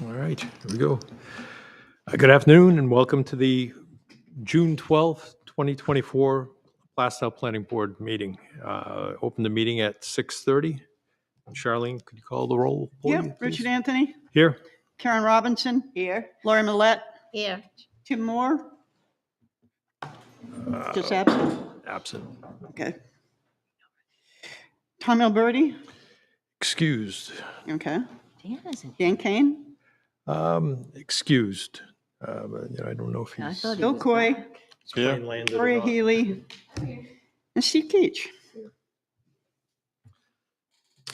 All right, here we go. Good afternoon and welcome to the June 12th, 2024 Plastow Planning Board meeting. Open the meeting at 6:30. Charlene, could you call the roll, please? Yep, Richard Anthony, Here. Karen Robinson. Here. Lori Millette. Here. Tim Moore. Just absent. Absent. Okay. Tom Alberti. Excused. Okay. Dan isn't. Dan Kane. Excused. But, I don't know if I he's thought he Bill was Coy. back. plane landed or Gloria not. Healy. And Steve Keach.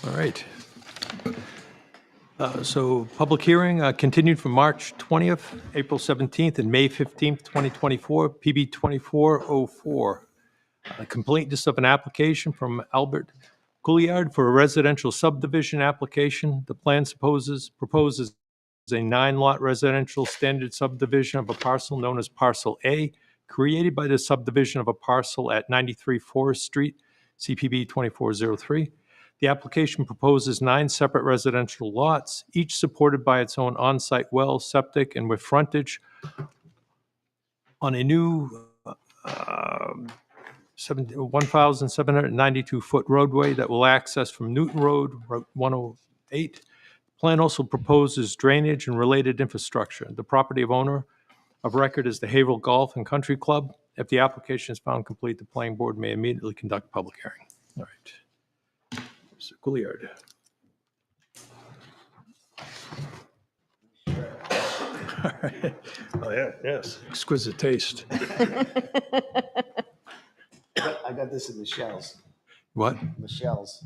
All right. So public hearing continued from March 20th, April 17th, and May 15th, 2024, PB 2404. Completeness of an application from Albert Couillard for a residential subdivision application. The plan proposes a 9-lot residential standard subdivision of a parcel known as Parcel A, created by the subdivision of a parcel at 93 Forest Street, CPB 2403. The application proposes 9 separate residential lots, each supported by its own on-site well, septic, and with frontage on a new 1,792-foot roadway that will access from Newton Road, Route 108. The plan also proposes drainage and related infrastructure. The property of owner of record is the Haverhill Golf and Country Club. If the application is found complete, the planning board may immediately conduct public hearing. All right. Mr. Couillard. All right. Oh, yeah, yes. Exquisite taste. I got this in Michelle's. What? Michelle's.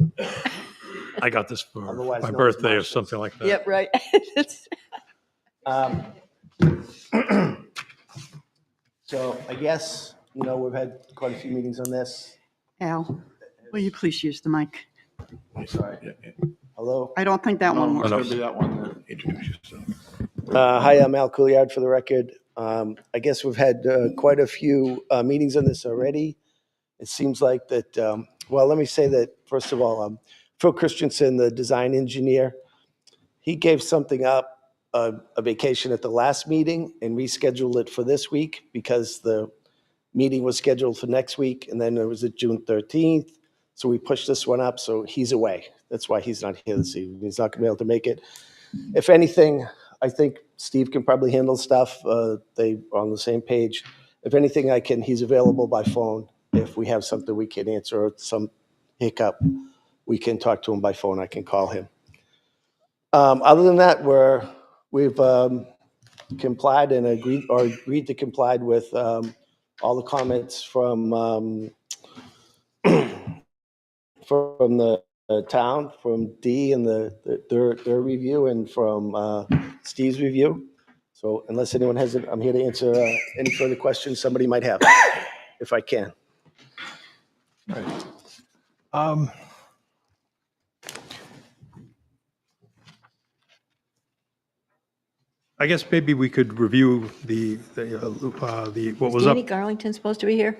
I got this for Otherwise my known as birthday or Marshall's. something like that. Yep, right. So I guess, we've had quite a few meetings on this. Al, will you please use the mic? Sorry. Hello. I don't think that one works. no. Be that one. Introduce yourself. Hi, I'm Al Couillard for the record. I guess we've had quite a few meetings on this already. It seems like that, let me say that, first of all, Phil Christensen, the design engineer, he gave something up, a vacation at the last meeting and rescheduled it for this week because the meeting was scheduled for next week, and then there was a June 13th. So we pushed this one up, so he's away. That's why he's not here this evening. He's not going to be able to make it. If anything, I think Steve can probably handle stuff. They are on the same page. If anything, he's available by phone. If we have something we can answer or some hiccup, we can talk to him by phone. I can call him. Other than that, we've complied and agreed to comply with all the comments from the town, from Dee and their review, and from Steve's review. So unless anyone has it, I'm here to answer any further questions somebody might have, if I can. All right. I guess maybe we could review the what was Danny up. Garlington supposed to be here?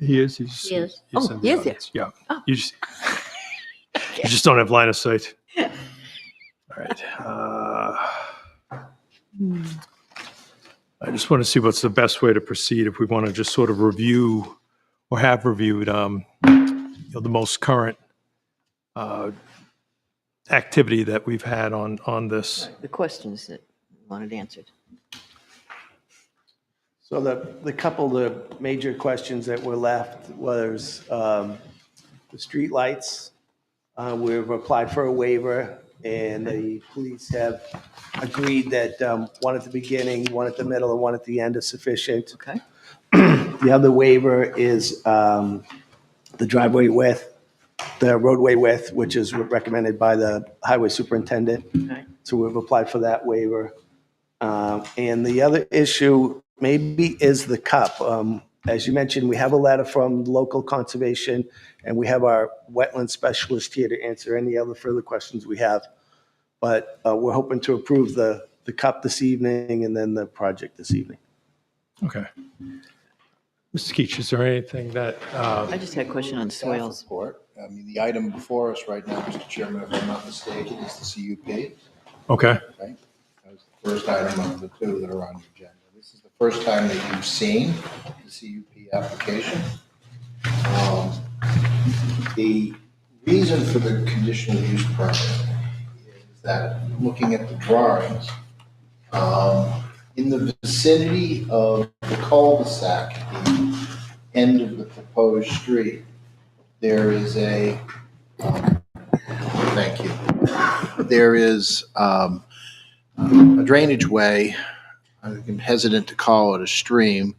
He is. He is. he's Oh, in he the is there. audience. Yeah. Oh. You just don't have line of sight. All right. I just want to see what's the best way to proceed if we want to just sort of review or have reviewed the most current activity that we've had on this. The questions that wanted answered. So the couple of the major questions that were left was the streetlights. We've applied for a waiver, and the police have agreed that one at the beginning, one at the middle, and one at the end is sufficient. Okay. The other waiver is the driveway width, the roadway width, which is recommended by the highway superintendent. Okay. So we've applied for that waiver. And the other issue maybe is the cup. As you mentioned, we have a letter from local conservation, and we have our wetland specialist here to answer any other further questions we have. But we're hoping to approve the cup this evening and then the project this evening. Okay. Mr. Keach, is there anything that, I just had a question on Staff soils. report. I mean, the item before us right now, Mr. Chairman, if I'm not mistaken, is the CUP. okay, Okay, that was the first item of the two that are on the agenda. This is the first time that you've seen the CUP application. The reason for the conditional use permit is that, looking at the drawings, in the vicinity of the cul-de-sac, the end of the proposed street, there is thank you. There is a drainage way, I'm hesitant to call it a stream,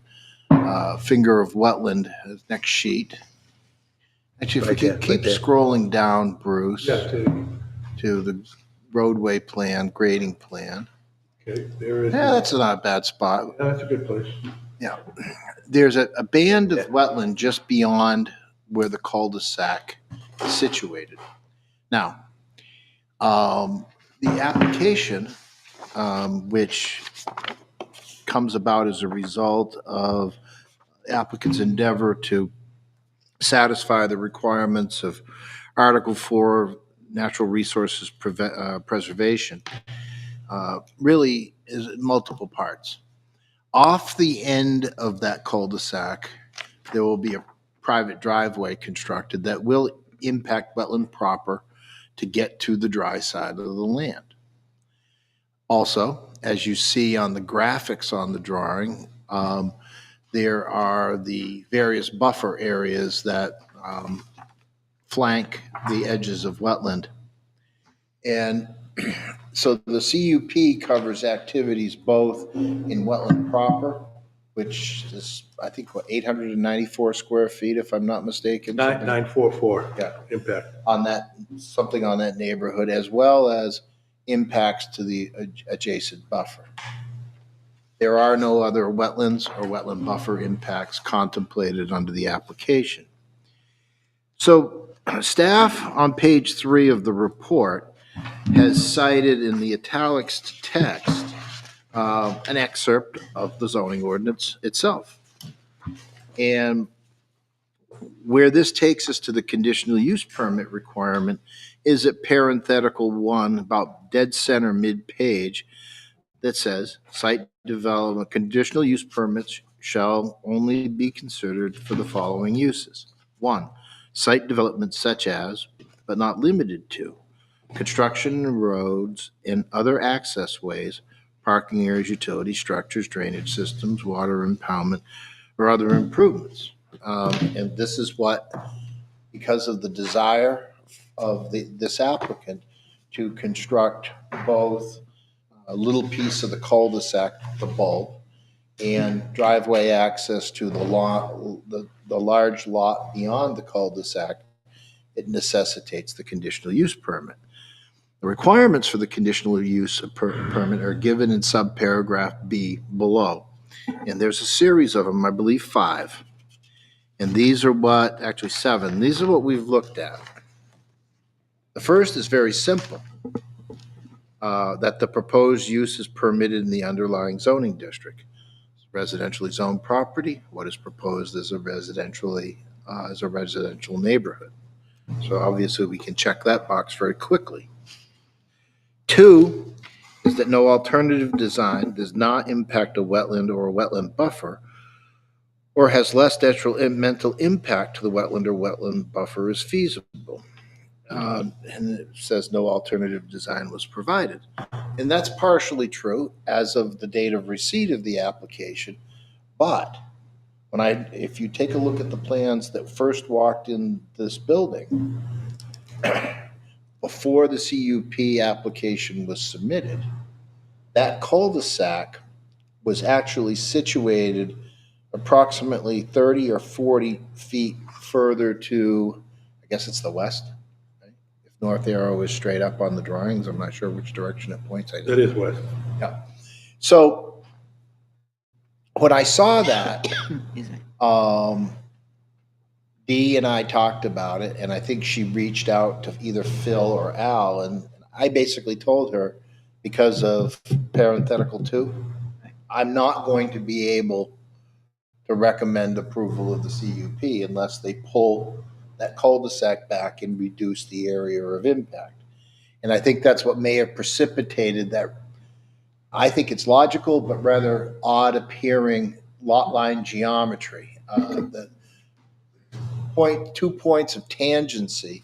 finger of wetland, next sheet. Actually, if we Right there, could keep right there. scrolling down, Bruce, okay, to the roadway plan, grading plan. there is, Yeah, that's not a bad spot. that's a good place. Yeah. There's a band of wetland just beyond where the cul-de-sac is situated. Now, the application, which comes about as a result of applicant's endeavor to satisfy the requirements of Article 4 Natural Resources Preservation, really is in multiple parts. Off the end of that cul-de-sac, there will be a private driveway constructed that will impact wetland proper to get to the dry side of the land. Also, as you see on the graphics on the drawing, there are the various buffer areas that flank the edges of wetland. And so the CUP covers activities both in wetland proper, which is, I think, what, 894 square feet, if I'm not mistaken? 944. Yeah. Impact. On that, something on that neighborhood, as well as impacts to the adjacent buffer. There are no other wetlands or wetland buffer impacts contemplated under the application. So staff on page 3 of the report has cited in the italics text an excerpt of the zoning ordinance itself. And where this takes us to the conditional use permit requirement is at parenthetical 1, about dead center mid-page, that says, site development, conditional use permits shall only be considered for the following uses. 1, site development such as, but not limited to, construction of roads and other access ways, parking areas, utility structures, drainage systems, water impoundment, or other improvements. And this is what, because of the desire of this applicant to construct both a little piece of the cul-de-sac, the bulb, and driveway access to the lot, the large lot beyond the cul-de-sac, it necessitates the conditional use permit. The requirements for the conditional use permit are given in subparagraph B below. And there's a series of them, I believe 5. And these are what, actually 7, these are what we've looked at. The first is very simple. That the proposed use is permitted in the underlying zoning district. Residentially zoned property, what is proposed as a residential neighborhood. So obviously we can check that box very quickly. 2 is that no alternative design does not impact a wetland or a wetland buffer, or has less detrimental impact to the wetland or wetland buffer is feasible. And it says no alternative design was provided. And that's partially true as of the date of receipt of the application. But if you take a look at the plans that first walked in this building, before the CUP application was submitted, that cul-de-sac was actually situated approximately 30 or 40 feet further to, I guess it's the west. North arrow is straight up on the drawings. I'm not sure which direction it points. That is west. Yeah. So when I saw that, Dee and I talked about it, and I think she reached out to either Phil or Al, and I basically told her, because of parenthetical 2, I'm not going to be able to recommend approval of the CUP unless they pull that cul-de-sac back and reduce the area of impact. And I think that's what may have precipitated that. I think it's logical, but rather odd appearing lot line geometry. The 2 points of tangency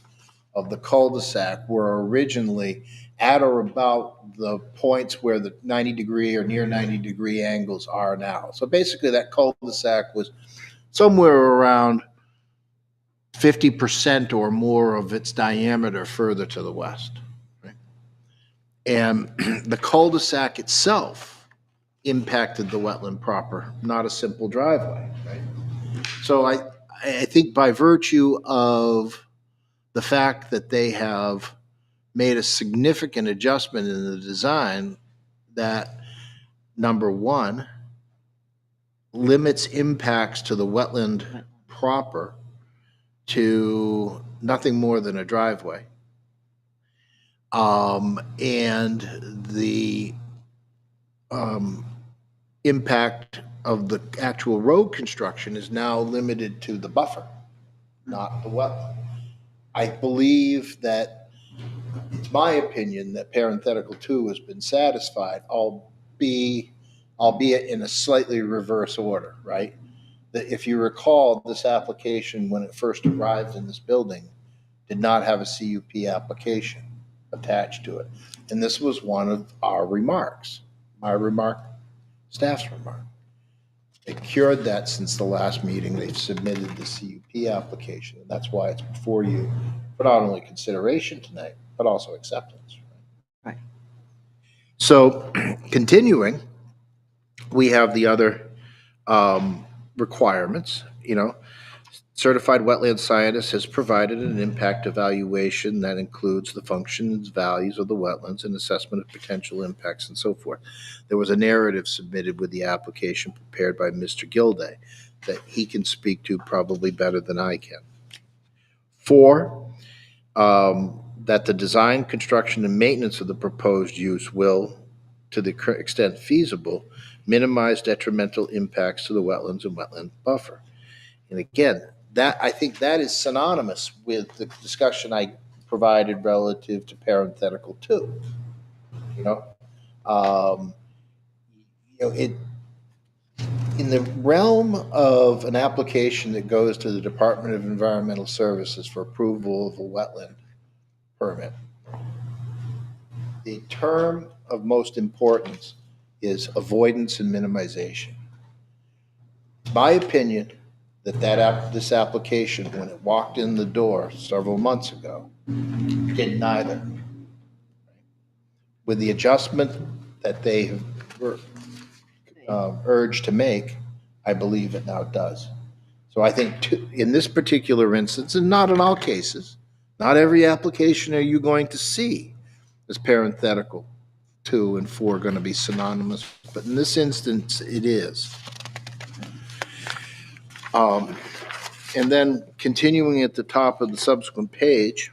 of the cul-de-sac were originally at or about the points where the 90-degree or near 90-degree angles are now. So basically that cul-de-sac was somewhere around 50% or more of its diameter further to the west. Right? And the cul-de-sac itself impacted the wetland proper, not a simple driveway. Right? So I think by virtue of the fact that they have made a significant adjustment in the design that, number one, limits impacts to the wetland proper to nothing more than a driveway. And the impact of the actual road construction is now limited to the buffer, not the wetland. I believe that, it's my opinion, that parenthetical 2 has been satisfied, albeit in a slightly reverse order, right? That if you recall, this application, when it first arrived in this building, did not have a CUP application attached to it. And this was one of our remarks, my remark, staff's remark. They cured that since the last meeting. They've submitted the CUP application. And that's why it's before you for not only consideration tonight, but also acceptance. Right. So continuing, we have the other requirements. Certified wetland scientist has provided an impact evaluation that includes the functions, values of the wetlands, and assessment of potential impacts and so forth. There was a narrative submitted with the application prepared by Mr. Gilday that he can speak to probably better than I can. 4, that the design, construction, and maintenance of the proposed use will, to the extent feasible, minimize detrimental impacts to the wetlands and wetland buffer. And again, that, I think that is synonymous with the discussion I provided relative to parenthetical 2. In the realm of an application that goes to the Department of Environmental Services for approval of a wetland permit, the term of most importance is avoidance and minimization. My opinion that this application, when it walked in the door several months ago, did neither. With the adjustment that they were urged to make, I believe it now does. So I think in this particular instance, and not in all cases, not every application are you going to see as parenthetical 2 and 4 going to be synonymous, but in this instance, it is. And then continuing at the top of the subsequent page,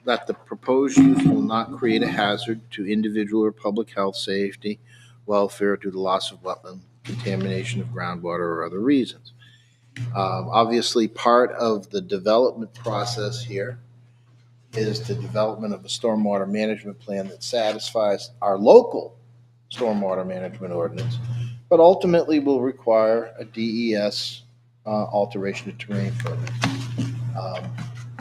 that the proposed use will not create a hazard to individual or public health, safety, welfare due to loss of wetland, contamination of groundwater, or other reasons. Obviously, part of the development process here is the development of a stormwater management plan that satisfies our local stormwater management ordinance, but ultimately will require a DES alteration of terrain permit.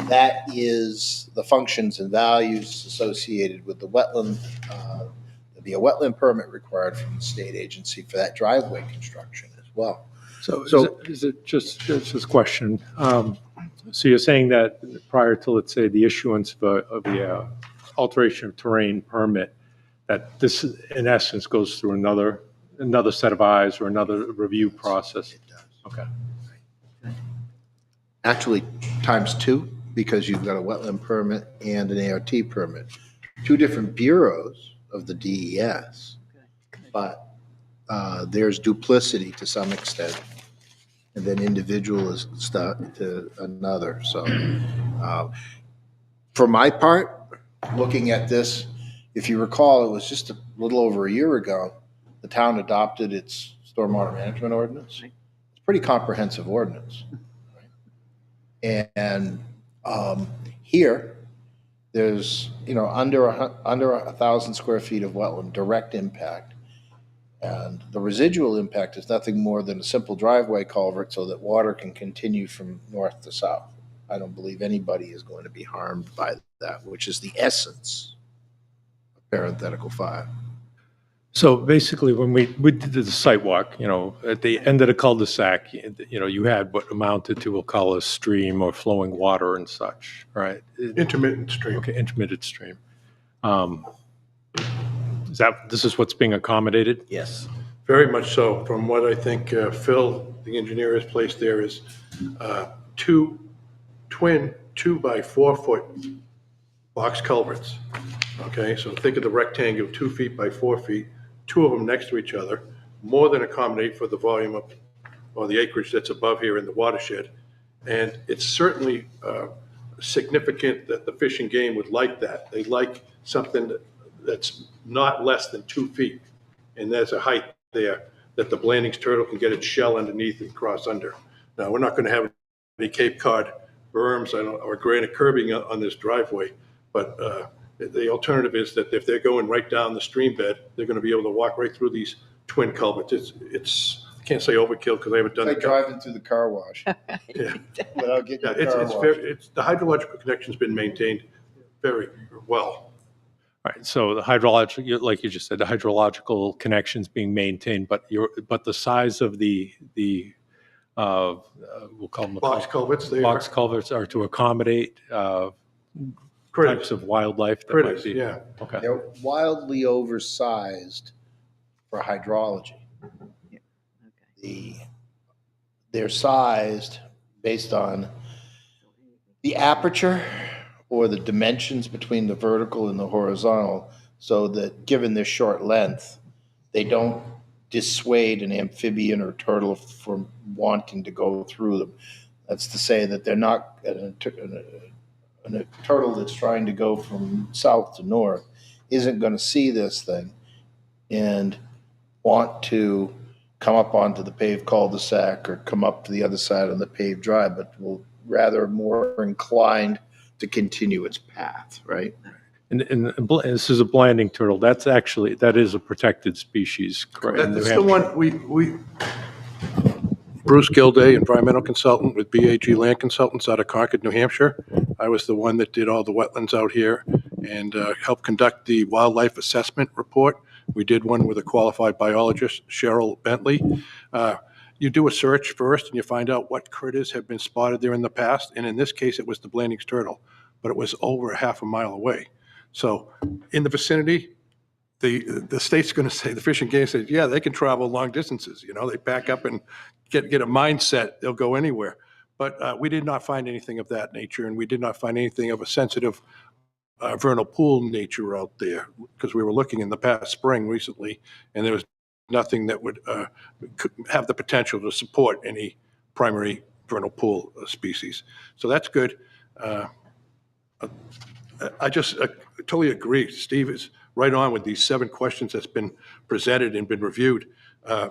That is the functions and values associated with the wetland. There'll be a wetland permit required from the state agency for that driveway construction as well. So is it just this question? So you're saying that prior to, let's say, the issuance of the alteration of terrain permit, that this, in essence, goes through another set of eyes or another review process? It does. Okay. Actually, times 2, because you've got a wetland permit and an ART permit. 2 different bureaus of the DES, but there's duplicity to some extent, and then individual is to another. So for my part, looking at this, if you recall, it was just a little over a year ago, the town adopted its stormwater management ordinance. It's a pretty comprehensive ordinance. Right? And here, there's, under 1,000 square feet of wetland direct impact. And the residual impact is nothing more than a simple driveway culvert so that water can continue from north to south. I don't believe anybody is going to be harmed by that, which is the essence of parenthetical 5. So basically, when we did the site walk, at the end of the cul-de-sac, you had what amounted to, we'll call a stream or flowing water and such, right? Intermittent stream. Okay, intermittent stream. This is what's being accommodated? Yes. Very much so. From what I think Phil, the engineer, has placed there is two twin 2-by-4 foot box culverts. Okay, so think of the rectangle 2 feet by 4 feet, two of them next to each other, more than accommodate for the volume of, or the acreage that's above here in the watershed. And it's certainly significant that the Fish and Game would like that. They like something that's not less than 2 feet. And there's a height there that the Blandings turtle can get its shell underneath and cross under. Now, we're not going to have any Cape Cod berms or granite curbing on this driveway, but the alternative is that if they're going right down the stream bed, they're going to be able to walk right through these twin culverts. It's I can't say overkill because I haven't done Like it. driving through the car wash Yeah. without getting Yeah, your car washed. the hydrological connection's been maintained very well. Right, so the hydrological, like you just said, the hydrological connection's being maintained, but the size of the we'll call them the Box culverts, they box are culverts are to accommodate types critters. of wildlife that might Critters, be. yeah. Okay. They're wildly oversized for hydrology. They're sized based on the aperture or the dimensions between the vertical and the horizontal, so that given their short length, they don't dissuade an amphibian or turtle from wanting to go through them. That's to say that they're not a turtle that's trying to go from south to north isn't going to see this thing and want to come up onto the paved cul-de-sac or come up to the other side on the paved drive, but will rather more inclined to continue its path, right? And this is a Blanding turtle. That is a protected species, correct? in New That's the Hampshire. one we Bruce Gilday, environmental consultant with BAG Land Consultants out of Concord, New Hampshire. I was the one that did all the wetlands out here and helped conduct the wildlife assessment report. We did one with a qualified biologist, Cheryl Bentley. You do a search first and you find out what critters have been spotted there in the past. And in this case, it was the Blandings turtle, but it was over a half a mile away. So in the vicinity, the state's going to say, the Fish and Game says, yeah, they can travel long distances. They back up and get a mindset, they'll go anywhere. But we did not find anything of that nature, and we did not find anything of a sensitive vernal pool nature out there, because we were looking in the past spring recently, and there was nothing that would could have the potential to support any primary vernal pool species. So that's good. I just totally agree. Steve is right on with these 7 questions that's been presented and been reviewed.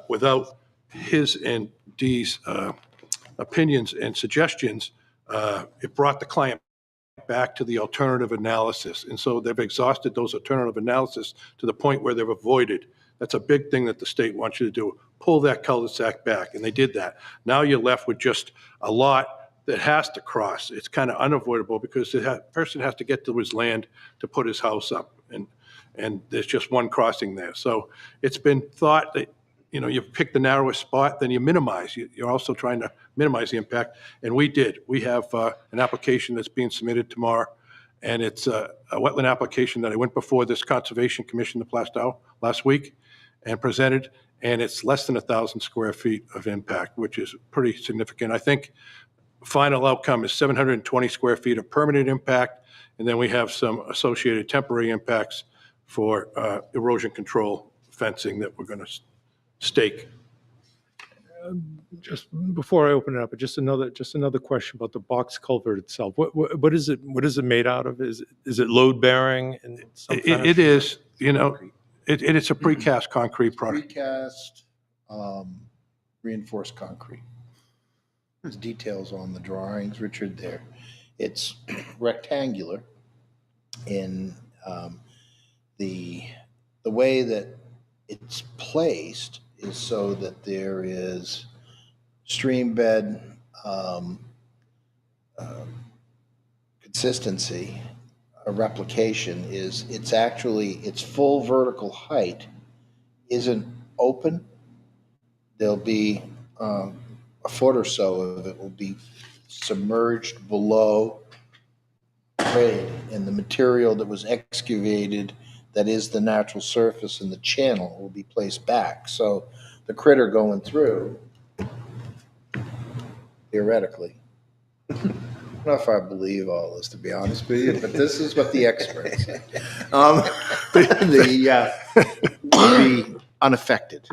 Without his and Dee's opinions and suggestions, it brought the client back to the alternative analysis. And so they've exhausted those alternative analysis to the point where they've avoided. That's a big thing that the state wants you to do. Pull that cul-de-sac back, and they did that. Now you're left with just a lot that has to cross. It's kind of unavoidable because the person has to get to his land to put his house up, and there's just one crossing there. So it's been thought that, you pick the narrowest spot, then you minimize. You're also trying to minimize the impact, and we did. We have an application that's being submitted tomorrow, and it's a wetland application that I went before this Conservation Commission the Plastow last week and presented, and it's less than 1,000 square feet of impact, which is pretty significant. I think final outcome is 720 square feet of permanent impact, and then we have some associated temporary impacts for erosion control fencing that we're going to stake. Just before I open it up, just another question about the box culvert itself. What is it made out of? Is it load bearing? And It is, it's a precast concrete product. Precast, reinforced concrete. There's details on the drawings, Richard, there. It's rectangular in the way that it's placed is so that there is stream bed consistency. A replication is its full vertical height isn't open. There'll be a foot or so of it will be submerged below grade, and the material that was excavated, that is the natural surface in the channel, will be placed back. So the critter going through, theoretically, I don't know if I believe all this, to be honest with you, but this is what the experts say. Will be unaffected.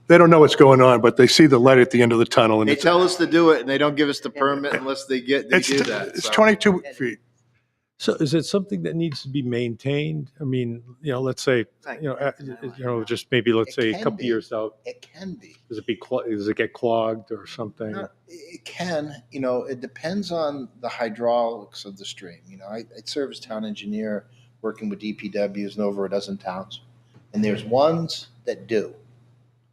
They don't know what's going on, but they see the light at the end of the tunnel, and They it's tell us to do it, and they don't give us the permit unless they do that. it's so. 22 feet. So is it something that needs to be maintained? I mean, let's say, just maybe, let's It say a can couple be. years out, It can be. does it get clogged or something? It can. It depends on the hydraulics of the stream. I serve as town engineer working with DPWs in over a dozen towns, and there's ones that do,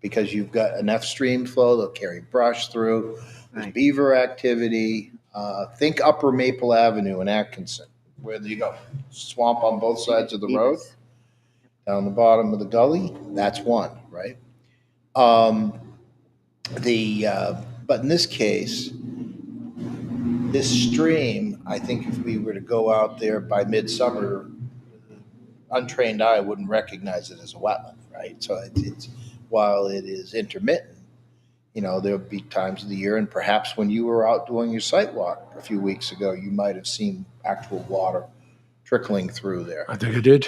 because you've got enough stream flow, they'll carry brush through. There's Right. beaver activity. Think Upper Maple Avenue in Atkinson, where you go swamp on both sides of the road. Down the bottom of the gully, that's one, right? But in this case, this stream, I think if we were to go out there by midsummer, untrained eye wouldn't recognize it as a wetland, right? So it's while it is intermittent, there'll be times of the year, and perhaps when you were out doing your site walk a few weeks ago, you might have seen actual water trickling through there. I think I did.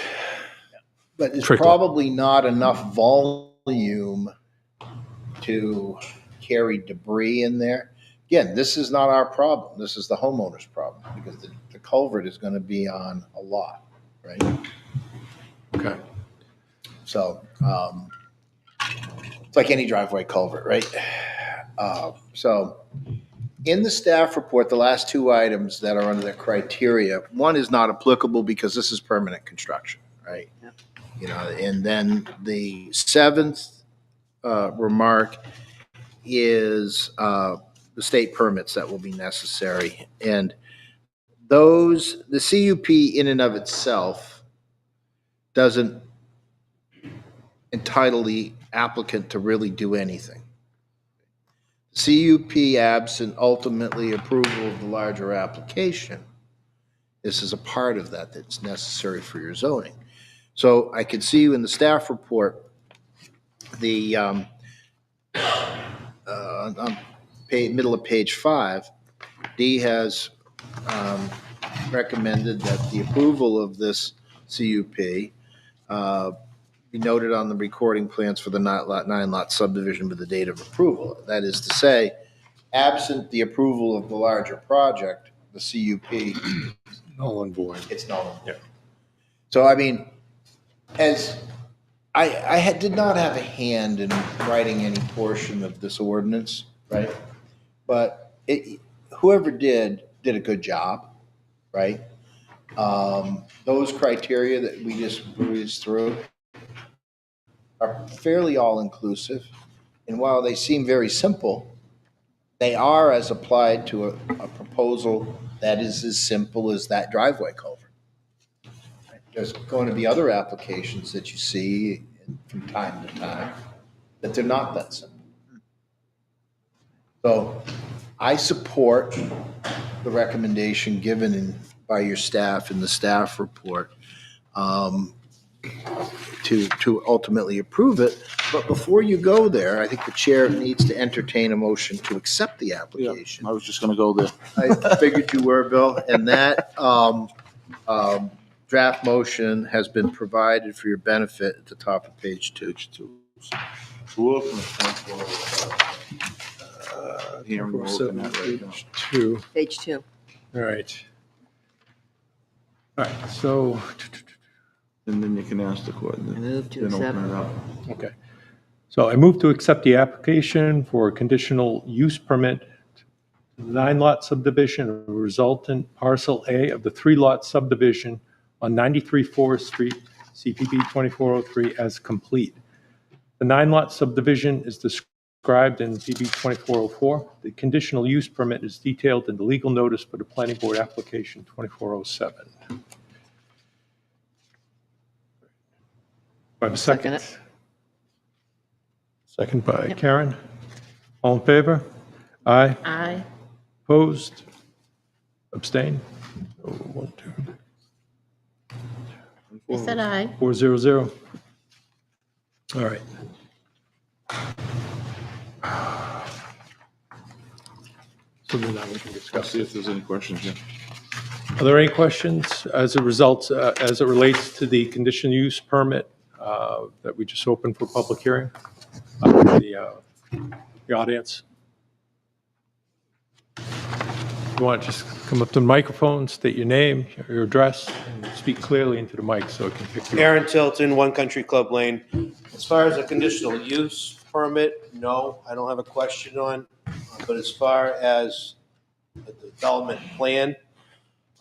But it's Trickle. probably not enough volume to carry debris in there. Again, this is not our problem. This is the homeowner's problem, because the culvert is going to be on a lot, right? Okay. So it's like any driveway culvert, right? So in the staff report, the last two items that are under the criteria, one is not applicable because this is permanent construction, right? And then the seventh remark is the state permits that will be necessary. And the CUP in and of itself doesn't entitle the applicant to really do anything. CUP absent ultimately approval of the larger application. This is a part of that that's necessary for your zoning. So I could see you in the staff report, the on middle of page 5, D has recommended that the approval of this CUP be noted on the recording plans for the 9-lot subdivision with the date of approval. That is to say, absent the approval of the larger project, the CUP, Null and void. it's null and void. Yeah. So, I mean, as I did not have a hand in writing any portion of this ordinance, right? But whoever did a good job, right? Those criteria that we just breezed through are fairly all-inclusive. And while they seem very simple, they are as applied to a proposal that is as simple as that driveway culvert. There's going to be other applications that you see from time to time that they're not that simple. So I support the recommendation given by your staff in the staff report to ultimately approve it. But before you go there, I think the chair needs to entertain a motion to accept the application. I was just gonna go there. I figured you were, Bill, and that draft motion has been provided for your benefit at the top of page 2. Hearing we're looking at right now. 2. Page 2. All right. All right, so, And then you can ask the court. I move to Then open accept. it up. okay. So I move to accept the application for a conditional use permit, 9-lot subdivision of resultant parcel A of the 3-lot subdivision on 93 Forest Street, CPB 2403, as complete. The 9-lot subdivision is described in PB 2404. The conditional use permit is detailed in the legal notice for the planning board application 2407. Do I have a second? Second Second by Karen. All in favor? Aye. Aye. Opposed? Abstain? Oh, 1, 2, I said aye. 400. All right. So then now we can discuss See it. if there's any questions, yeah. Are there any questions as it relates to the conditional use permit that we just opened for public hearing? The audience? You want to just come up to the microphone, state your name, your address, and speak clearly into the mic so it can pick you up. Aaron Tilton, One Country Club Lane. As far as a conditional use permit, no, I don't have a question on. But as far as the development plan,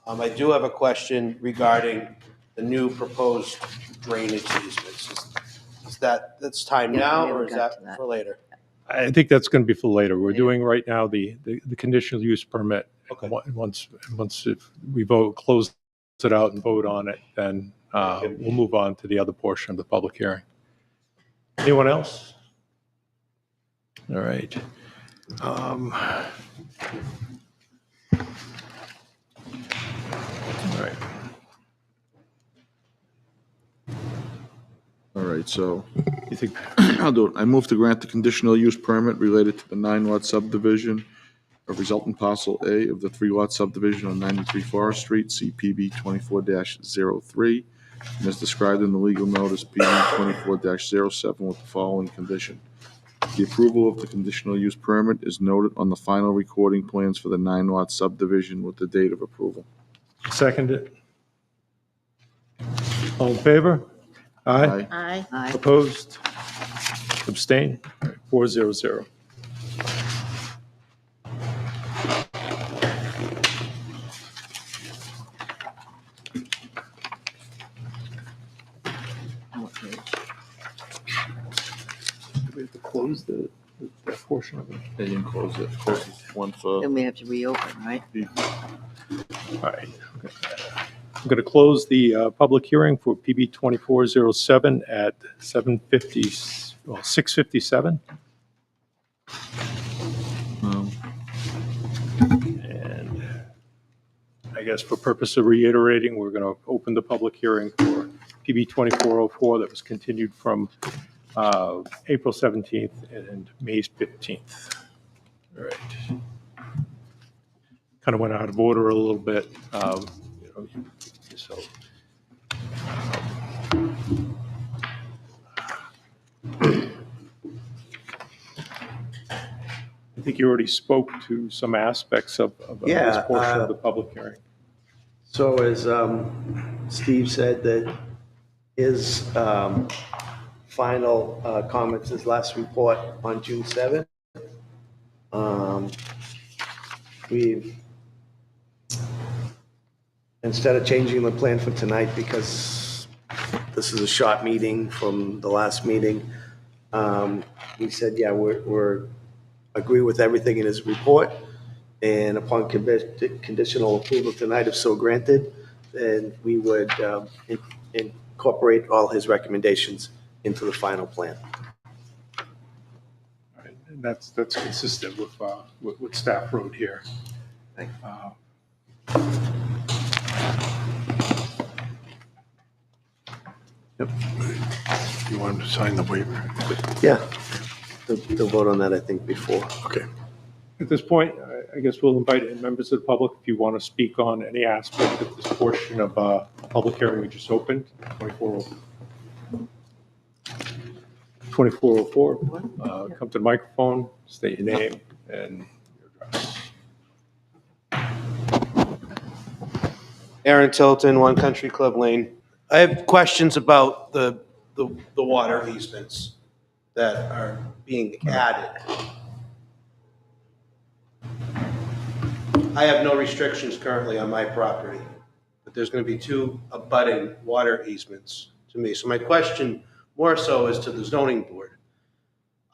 I do have a question regarding the new proposed drainage easements. Is that's time Yeah, now, we or haven't is got to that that. for later? I think that's going to be for later. We're doing right now the conditional use permit. Okay. Once if we close it out and vote on it, then we'll move on to the other portion of the public hearing. Anyone else? All right. All right. All right, so You think, I'll do it. I move to grant the conditional use permit related to the 9-lot subdivision of resultant parcel A of the 3-lot subdivision on 93 Forest Street, CPB 24-03, and as described in the legal notice, PB 24-07, with the following condition. The approval of the conditional use permit is noted on the final recording plans for the 9-lot subdivision with the date of approval. second it? All in favor? Aye. Aye. Aye. Aye. Opposed? Abstain? 400. What page? We have to close that portion of it. They didn't close it. Close one for, Then we have to reopen, right? All right. I'm going to close the public hearing for PB 2407 at 6:57. And I guess for purpose of reiterating, we're going to open the public hearing for PB 2404 that was continued from April 17th and May 15th. All right. Kind of went out of order a little bit. So. I think you already spoke to some aspects of this Yeah, portion of the public hearing. So as Steve said, that his final comments, his last report on June 7th. We've, instead of changing the plan for tonight, because this is a short meeting from the last meeting, we said, yeah, we're agree with everything in his report. And upon conditional approval tonight, if so granted, then we would incorporate all his recommendations into the final plan. All right, and that's consistent with what staff wrote here. You want him to sign the waiver? Yeah, they'll vote on that, I think, before. Okay. At this point, I guess we'll invite in members of the public if you want to speak on any aspect of this portion of public hearing we just opened, 2404. Come to the microphone, state your name and your address. Aaron Tilton, One Country Club Lane. I have questions about the water easements. that are being added. I have no restrictions currently on my property, but there's going to be 2 abutting water easements to me. So my question more so is to the zoning board.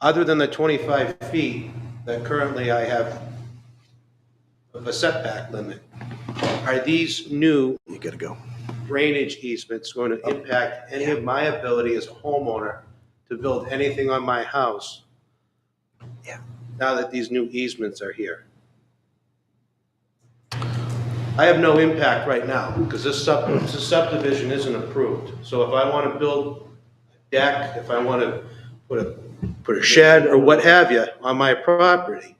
Other than the 25 feet that currently I have of a setback limit, are these new You gotta go. drainage easements going to impact any of my ability as a homeowner to build anything on my house? Yeah. Now that these new easements are here. I have no impact right now because this subdivision isn't approved. So if I want to build a deck, if I want to put a shed or what have you on my property,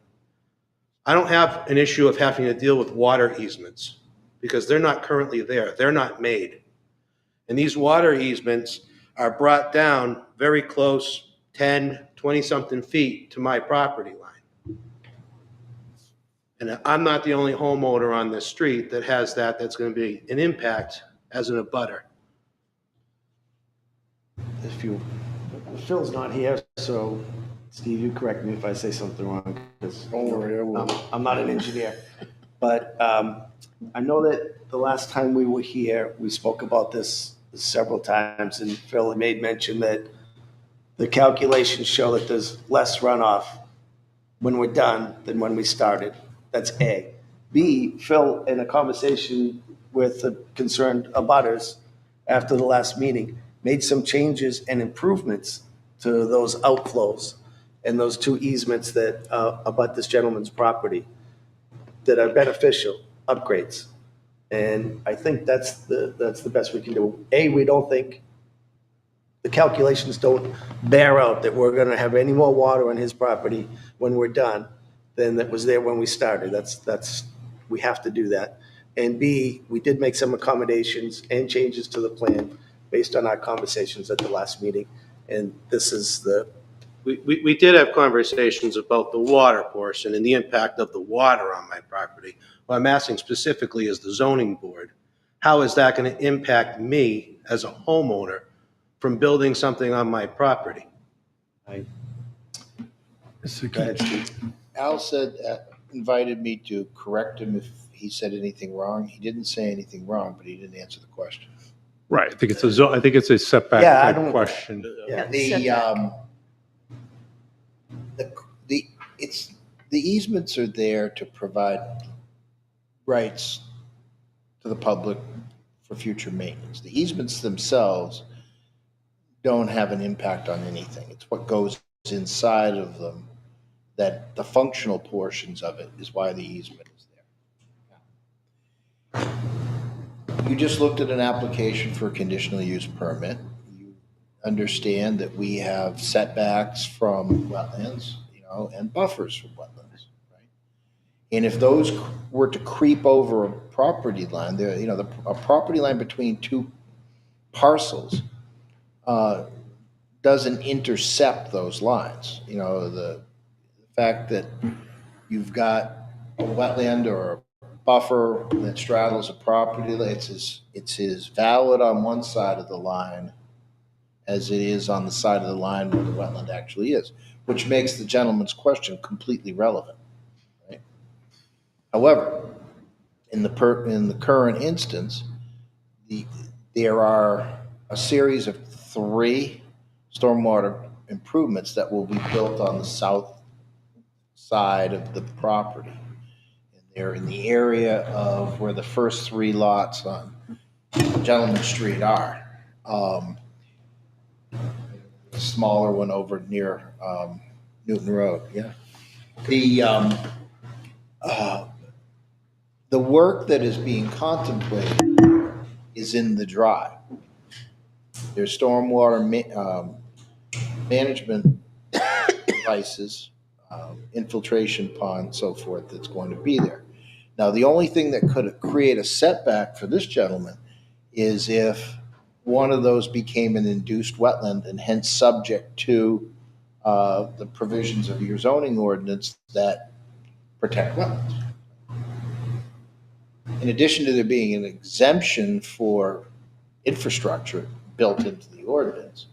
I don't have an issue of having to deal with water easements because they're not currently there. They're not made. And these water easements are brought down very close, 10, 20-something feet to my property line. And I'm not the only homeowner on this street that has that, that's going to be an impact as an abutter. Phil's not here, so Steve, you correct me if I say something wrong, because Don't worry, I will. I'm not an engineer. But I know that the last time we were here, we spoke about this several times, and Phil made mention that the calculations show that there's less runoff when we're done than when we started. That's A. B, Phil, in a conversation with the concerned abutters after the last meeting, made some changes and improvements to those outflows and those 2 easements that abut this gentleman's property that are beneficial upgrades. And I think that's the best we can do. A, we don't think, the calculations don't bear out that we're gonna have any more water on his property when we're done than that was there when we started. We have to do that. And B, we did make some accommodations and changes to the plan based on our conversations at the last meeting. And this is We did have conversations about the water portion and the impact of the water on my property. What I'm asking specifically is the zoning board. How is that going to impact me as a homeowner from building something on my property? Go ahead, Steve. Al said, invited me to correct him if he said anything wrong. He didn't say anything wrong, but he didn't answer the question. Right, I think it's a setback Yeah, I type don't- question. Yeah. The easements are there to provide rights to the public for future maintenance. The easements themselves don't have an impact on anything. It's what goes inside of them, that the functional portions of it is why the easement is there. You just looked at an application for a conditional use permit. You understand that we have setbacks from wetlands, and buffers from wetlands, right? And if those were to creep over a property line, a property line between 2 parcels doesn't intercept those lines. The fact that you've got a wetland or a buffer that straddles a property, it's as valid on one side of the line as it is on the side of the line where the wetland actually is, which makes the gentleman's question completely relevant. Right? However, in the current instance, there are a series of 3 stormwater improvements that will be built on the south side of the property. And they're in the area of where the first 3 lots on Gentleman Street are. The smaller one over near Newton Road, yeah. The work that is being contemplated is in the drive. There's stormwater management devices, infiltration pond, so forth, that's going to be there. Now, the only thing that could create a setback for this gentleman is if one of those became an induced wetland and hence subject to the provisions of your zoning ordinance that protect wetlands. In addition to there being an exemption for infrastructure built into the ordinance,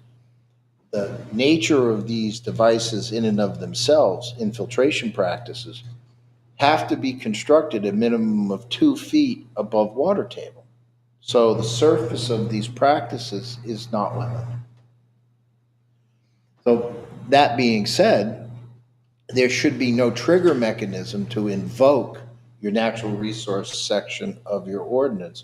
the nature of these devices in and of themselves, infiltration practices, have to be constructed a minimum of 2 feet above water table. So the surface of these practices is not wetland. So that being said, there should be no trigger mechanism to invoke your natural resource section of your ordinance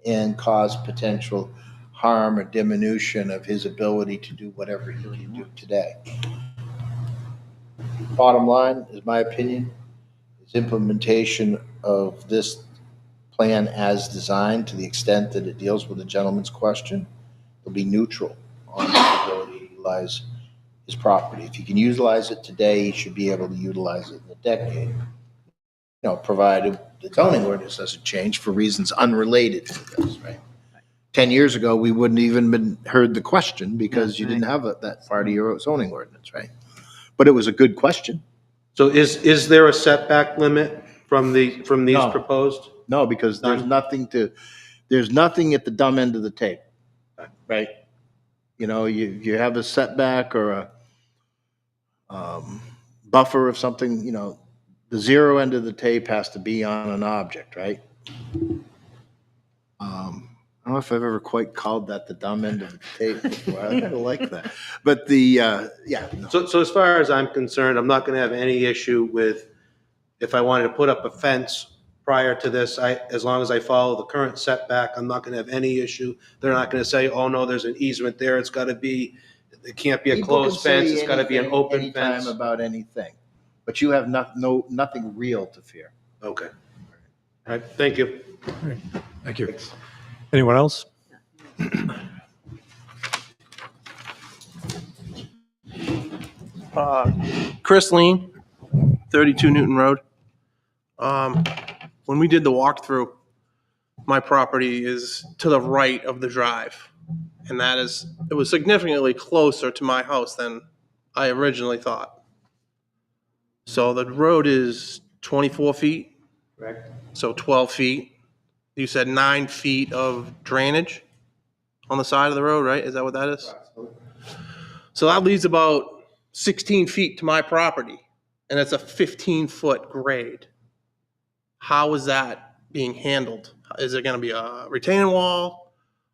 and cause potential harm or diminution of his ability to do whatever he can do today. Bottom line, is my opinion, is implementation of this plan as designed, to the extent that it deals with the gentleman's question, will be neutral on his ability to utilize his property. If he can utilize it today, he should be able to utilize it in a decade. Provided the zoning ordinance doesn't change for reasons unrelated to this, right? 10 years ago, we wouldn't even heard the question because you didn't have that part of your zoning ordinance, right? But it was a good question. So is there a setback limit from these No. proposed? No, because there's nothing at the dumb end of the tape, right? You have a setback or a buffer of something, the zero end of the tape has to be on an object, right? I don't know if I've ever quite called that the dumb end of the tape before. I kind of like that. But So as far as I'm concerned, I'm not going to have any issue with, if I wanted to put up a fence prior to this, as long as I follow the current setback, I'm not going to have any issue. They're not going to say, oh no, there's an easement there. It can't be a people can closed fence. say It's got to be an anything, open anytime fence. about anything, but you have nothing real to fear. Okay. All right, thank you. Thank you. Anyone else? Chris Lean, 32 Newton Road. When we did the walkthrough, my property is to the right of the drive. And it was significantly closer to my house than I originally thought. So the road is 24 feet. Correct. So 12 feet. You said 9 feet of drainage on the side of the road, right? Is that what that is? So that leaves about 16 feet to my property, and it's a 15-foot grade. How is that being handled? Is it going to be a retaining wall?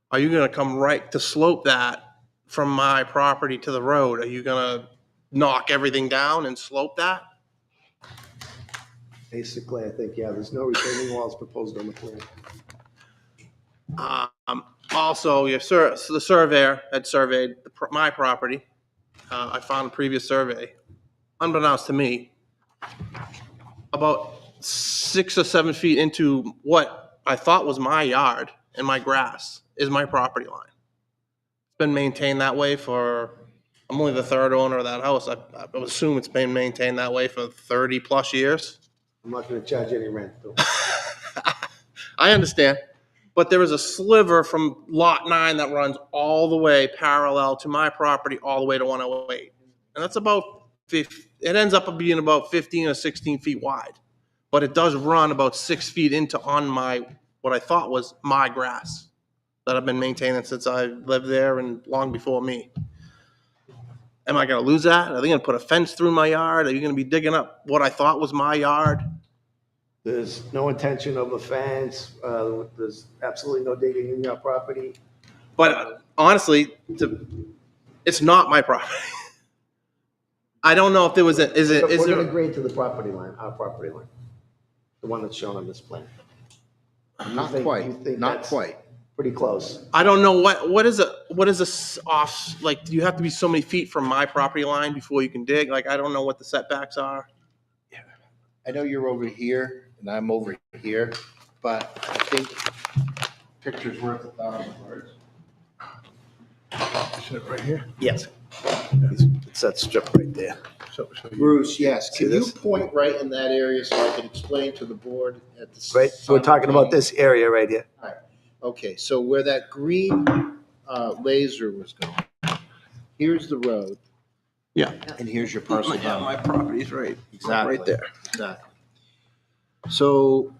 Are you going to come right to slope that from my property to the road? Are you going to knock everything down and slope that? Basically, I think, yeah, there's no retaining walls proposed on the plan. Also, the surveyor had surveyed my property. I found a previous survey, unbeknownst to me, about 6 or 7 feet into what I thought was my yard and my grass is my property line. It's been maintained that way I'm only the third owner of that house. I would assume it's been maintained that way for 30 plus years. I'm not going to charge any rent, though. I understand. But there is a sliver from lot 9 that runs all the way parallel to my property, all the way to 108. And that's it ends up being about 15 or 16 feet wide. But it does run about 6 feet into what I thought was my grass that I've been maintaining since I lived there and long before me. Am I going to lose that? Are they going to put a fence through my yard? Are you going to be digging up what I thought was my yard? There's no intention of a fence. There's absolutely no digging in your property. But honestly, it's not my property. I don't know if there was We're going to grade to the property line, our property line, the one that's shown on this plan. Not you quite, think not that's quite. Pretty close. I don't know what is a off, like, do you have to be so many feet from my property line before you can dig? Like, I don't know what the setbacks are. I know you're over here and I'm over here, but I think picture's worth 1,000 words. Is it right here? Yes. It's that strip right there. So Bruce, yes, See can you this? point right in that area so I can explain to the board at the. Right, so we're talking about this area right here. Okay, so where that green laser was going, here's the road. Yeah. And here's your parcel down. My property's right. Exactly. Right there. Exactly. So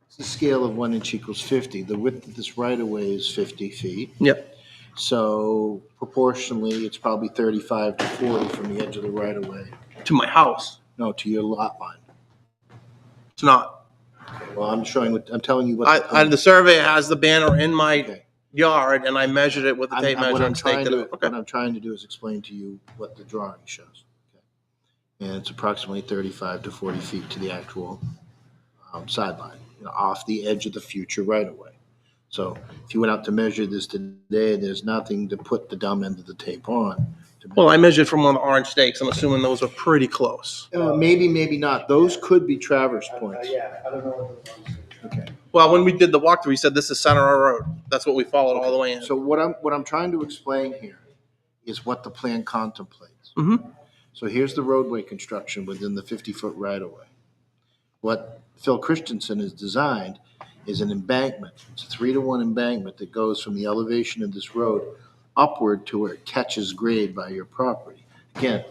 it's the scale of 1 inch equals 50. The width of this right of way is 50 feet. Yep. So proportionally, it's probably 35 to 40 from the edge of the right of way. To my house. No, to your lot line. It's not. Well, I'm telling you what. The survey has the banner in my Okay. yard, and I measured it with the tape What measure I'm and staked trying it to, out. what Okay. I'm trying to do is explain to you what the drawing shows. Okay. And it's approximately 35 to 40 feet to the actual sideline, off the edge of the future right of way. So if you went out to measure this today, there's nothing to put the dumb end of the tape on. Well, I measured from one of the orange stakes. I'm assuming those are pretty close. Maybe, maybe not. Those could be traverse points. I don't know what those ones are. Okay. Well, when we did the walkthrough, he said this is Center Road. That's what we followed all the way in. So what I'm trying to explain here is what the plan contemplates. Mhm. So here's the roadway construction within the 50-foot right-of-way. What Phil Christensen has designed is an embankment. It's a 3-to-1 embankment that goes from the elevation of this road upward to where it catches grade by your property. Again,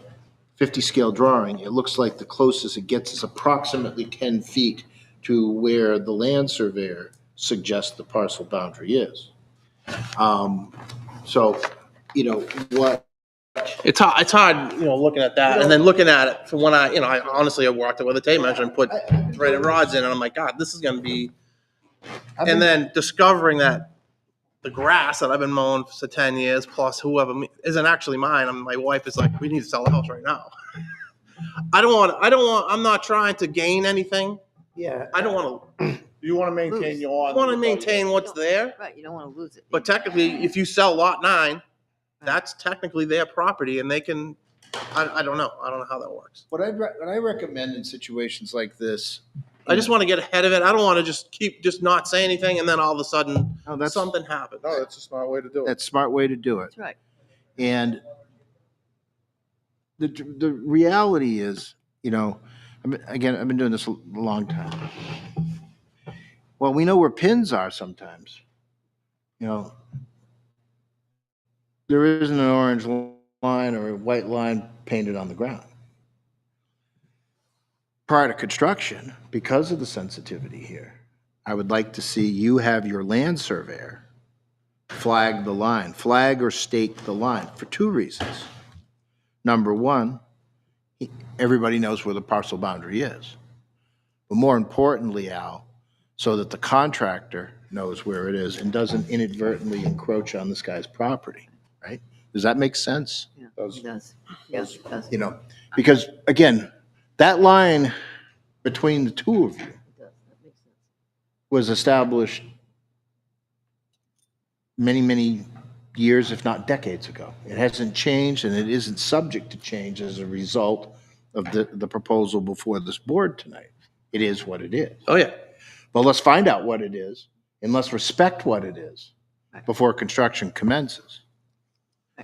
50 scale drawing, it looks like the closest it gets is approximately 10 feet to where the land surveyor suggests the parcel boundary is. So, what, It's hard, looking at that and then looking at it from when I honestly, I walked it with a tape measure and put threaded rods in, and I'm like, God, this is going to be. And then discovering that the grass that I've been mowing for 10 years plus whoever isn't actually mine. My wife is like, we need to sell the house right now. I'm not trying to gain anything. Yeah. I don't want to. You want to maintain your. I want to maintain what's there. Right, you don't want to lose it. But technically, if you sell lot 9, that's technically their property, and they can. I don't know. I don't know how that works. what I recommend in situations like this. I just want to get ahead of it. I don't want to just not say anything, and then all of a sudden something happens. No, that's a smart way to do it. That's a smart way to do it. That's right. And the reality is, I've been doing this a long time. Well, we know where pins are sometimes. There isn't an orange line or a white line painted on the ground. Prior to construction, because of the sensitivity here, I would like to see you have your land surveyor flag or stake the line for 2 reasons. Number one, everybody knows where the parcel boundary is. But more importantly, Al, so that the contractor knows where it is and doesn't inadvertently encroach on this guy's property, right? Does that make sense? Yeah, it does. Yes, it does. Because again, that line between the two of you It does. That makes sense. was established many, many years, if not decades ago. It hasn't changed, and it isn't subject to change as a result of the proposal before this board tonight. It is what it is. Oh yeah. But let's find out what it is, and let's respect what it is before construction commences.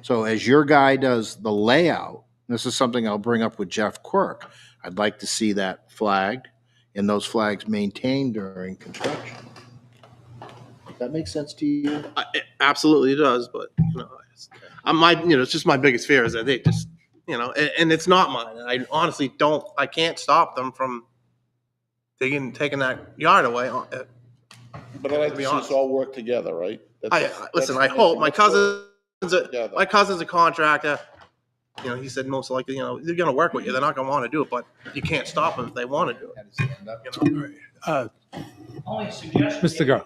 So as your guy does the layout, this is something I'll bring up with Jeff Quirk. I'd like to see that flagged and those flags maintained during construction. That makes sense to you? It absolutely does, but it's just my biggest fear is that they just, and it's not mine. And I honestly I can't stop them from taking that yard away. But I like to see us all work together, right? Listen, I hope my cousin's a contractor. He said most likely, they're going to work with you. They're not going to want to do it, but you can't stop them if they want to do it. Only suggestion. Mr. Gar.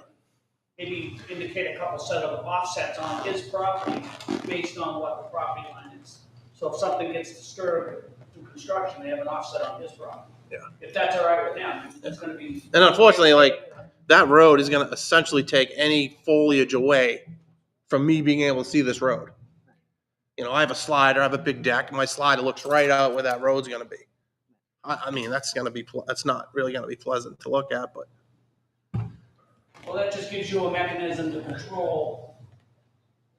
Maybe indicate a couple set of offsets on his property based on what the property line is. So if something gets disturbed through construction, they have an offset on his property. Yeah. If that's all right with him, that's gonna be. And unfortunately, that road is going to essentially take any foliage away from me being able to see this road. I have a slider, I have a big deck, and my slider looks right out where that road's going to be. I mean, that's not really going to be pleasant to look at, but. Well, that just gives you a mechanism to control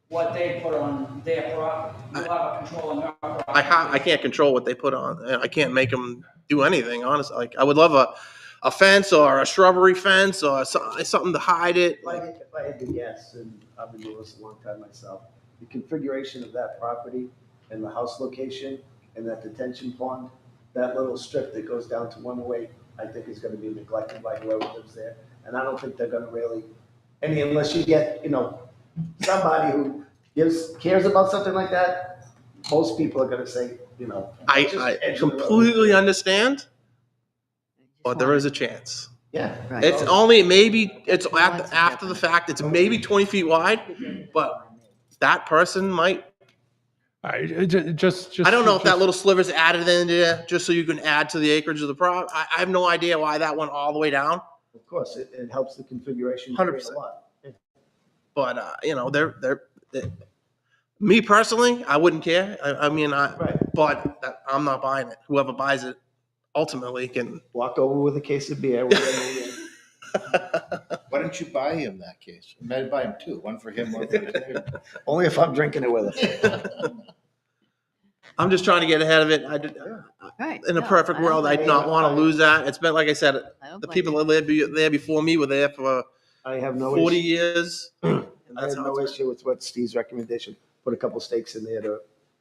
what they put on their property. You'll have a control on your property. I can't control what they put on. I can't make them do anything, honestly. I would love a fence or a shrubbery fence or something to hide it. If I had to guess, and I've been doing this a long time myself, the configuration of that property and the house location and that detention pond, that little strip that goes down to 108, I think is gonna be neglected by whoever lives there. And I don't think they're gonna really, unless you get, somebody who cares about something like that, most people are gonna say, you know. just I edge of the road. completely understand, but there is a chance. Yeah. Right. It's only maybe, it's Lots of after the different- fact, it's maybe 20 feet wide, but that person might, Just. I don't know if that little sliver's added in there just so you can add to the acreage of the I have no idea why that went all the way down, Of course, it helps the configuration. 100%. a lot. but, you know, me personally, I wouldn't care. Right. But I'm not buying it. Whoever buys it ultimately can. Walk over with a case of beer. We're Why don't you buy him that case? You might buy him two, one for him, one for you. only if I'm drinking it with us. I'm just trying to get ahead of it. Right. In a No, perfect I don't world, blame I'd you. not want to lose that. It's been, like I said, I don't the blame people you. that lived there before me were there for I have no 40 issue. years. And I that's have how no it's been. issue with what Steve's recommendation. Put a couple stakes in there to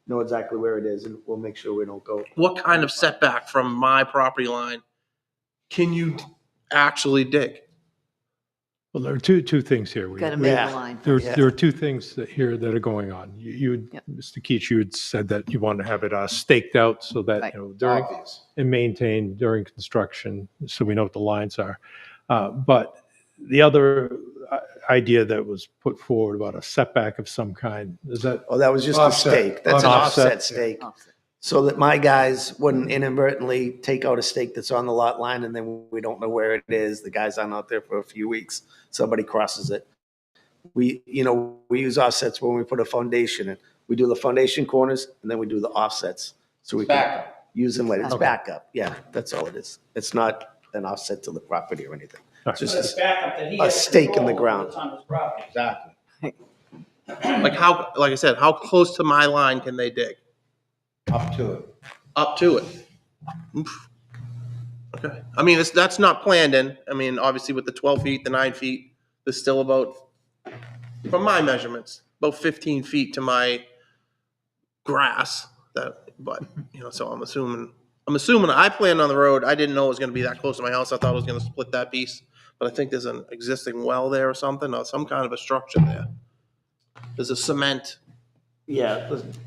know exactly where it is, and we'll make sure we don't go. What kind of setback from my property line can you actually dig? Well, there are two things here. Got to make Yeah. a line. There are two things here that are going on. Yep. Mr. Keach, you had said that you want to have it staked out so that, Right. during, Obvious. and maintained during construction, so we know what the lines are. But the other idea that was put forward about a setback of some kind, is that, Oh, that was just Offset. a stake. That's an Offset. offset stake. Offset. So that my guys wouldn't inadvertently take out a stake that's on the lot line and then we don't know where it is. The guys aren't out there for a few weeks. Somebody crosses it. We use offsets when we put a foundation in. We do the foundation corners and then we do the offsets. So we can Backup. use them later. It's Okay. backup. Yeah, that's all it is. It's not an offset to the property or anything. All right. It's But it's just backup that he a has stake in the control ground. over that's on his property. Exactly. Like I said, how close to my line can they dig? Up to it. Up to it. Oof. Okay. I mean, that's not planned in. I mean, obviously with the 12 feet, the 9 feet, there's still about, from my measurements, about 15 feet to my grass. But so I'm assuming I planned on the road. I didn't know it was going to be that close to my house. I thought it was going to split that piece. But I think there's an existing well there or something, or some kind of a structure there. There's a cement,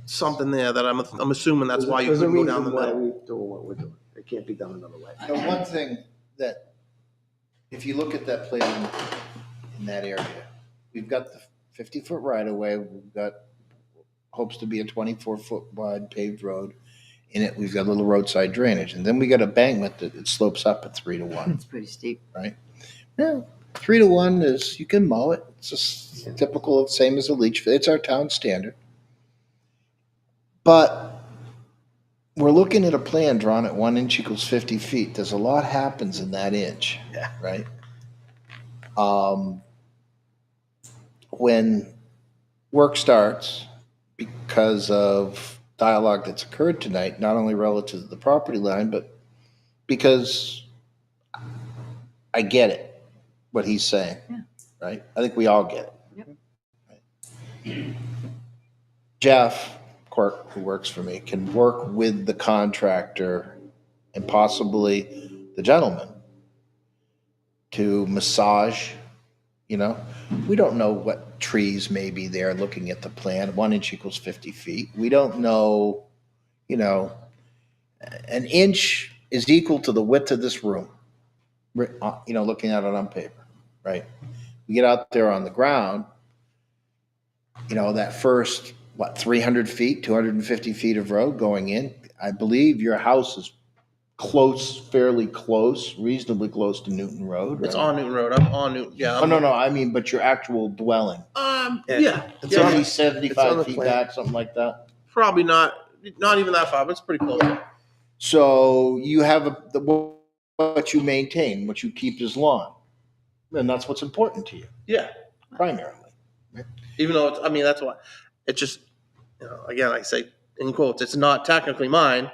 something there that I'm assuming that's why you There's a couldn't go down reason the why middle. we're doing what we're doing. It can't be done another way. The one thing that, if you look at that plan in that area, we've got the 50-foot right of way, we've got, hopes to be a 24-foot wide paved road. In it, we've got a little roadside drainage, and then we got embankment that it slopes up at 3-to-1. It's pretty steep. Yeah, 3-to-1 is, you can mow it. It's just typical of same as a leach field. It's our town standard. But we're looking at a plan drawn at 1 inch equals 50 feet. There's a lot happens in that inch. Yeah. Right? When work starts, because of dialogue that's occurred tonight, not only relative to the property line, but because I get it, what he's saying, Yeah. right? I think we all get it. Yep. Right? Jeff Quirk, who works for me, can work with the contractor and possibly the gentleman to massage, we don't know what trees may be there looking at the plan. 1 inch equals 50 feet. We don't know, an inch is equal to the width of this room, looking at it on paper, right? We get out there on the ground, that first, 300 feet, 250 feet of road going in. I believe your house is fairly close, reasonably close to Newton Road, right? It's on Newton Road. I'm on Newton. Yeah. Oh, no, I mean, but your actual dwelling. Yeah. It's Yeah. on the- 75 feet plan. back, something like that. Probably not even that far, but it's pretty close. So you have what you maintain, what you keep is lawn. And that's what's important to you, Yeah. primarily. Even though that's why it just, again, I say in quotes, it's not technically mine,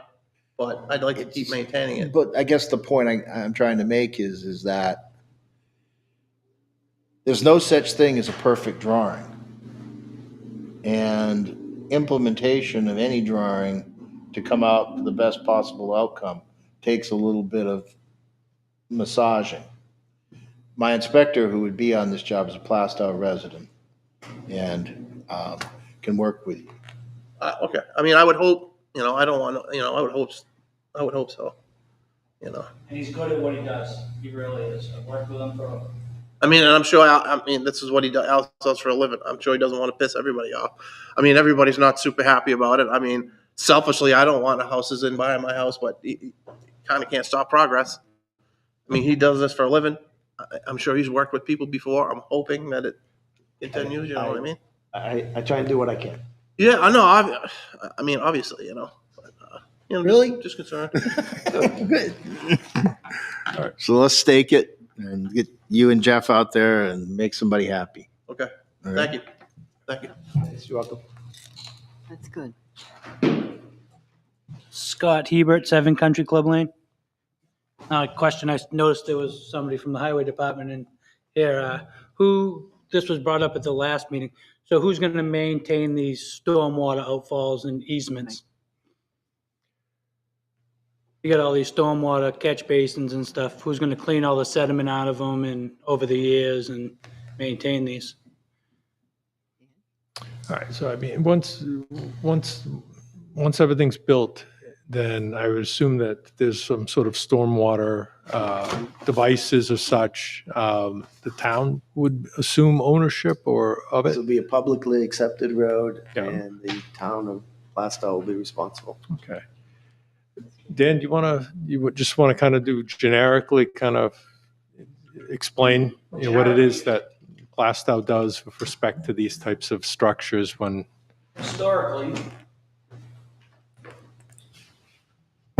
but I'd like to keep maintaining it. But I guess the point I'm trying to make is that there's no such thing as a perfect drawing. And implementation of any drawing to come out with the best possible outcome takes a little bit of massaging. My inspector, who would be on this job, is a Plastow resident. And can work with you. Okay, I mean, I would hope, I don't want to, I would hope so, And he's good at what he does. He really is. I've worked with him for, I mean, and I'm sure, this is what he does, Al does for a living. I'm sure he doesn't want to piss everybody off. I mean, everybody's not super happy about it. I mean, selfishly, I don't want houses in by my house, but he kind of can't stop progress. I mean, he does this for a living. I'm sure he's worked with people before. I'm hoping that it continues, you know what I mean? I try and do what I can. Yeah, I know. I mean, obviously, but, Really? just concerned. Good. All right, so let's stake it and get you and Jeff out there and make somebody happy. Okay, All right? thank you. Thank you. You're welcome. That's good. Scott Hebert, 7 Country Club Lane. Question, I noticed there was somebody from the highway department in here. This was brought up at the last meeting. So who's going to maintain these stormwater outfalls and easements? You got all these stormwater catch basins and stuff. Who's going to clean all the sediment out of them and over the years and maintain these? All right, so I mean, once everything's built, then I would assume that there's some sort of stormwater devices or such. The town would assume ownership of This it? will be a publicly accepted road, Yeah. and the town of Plastow will be responsible. Okay. Dan, you would just want to kind of do generically, kind of explain what it is that Plastow does with respect to these types of structures when,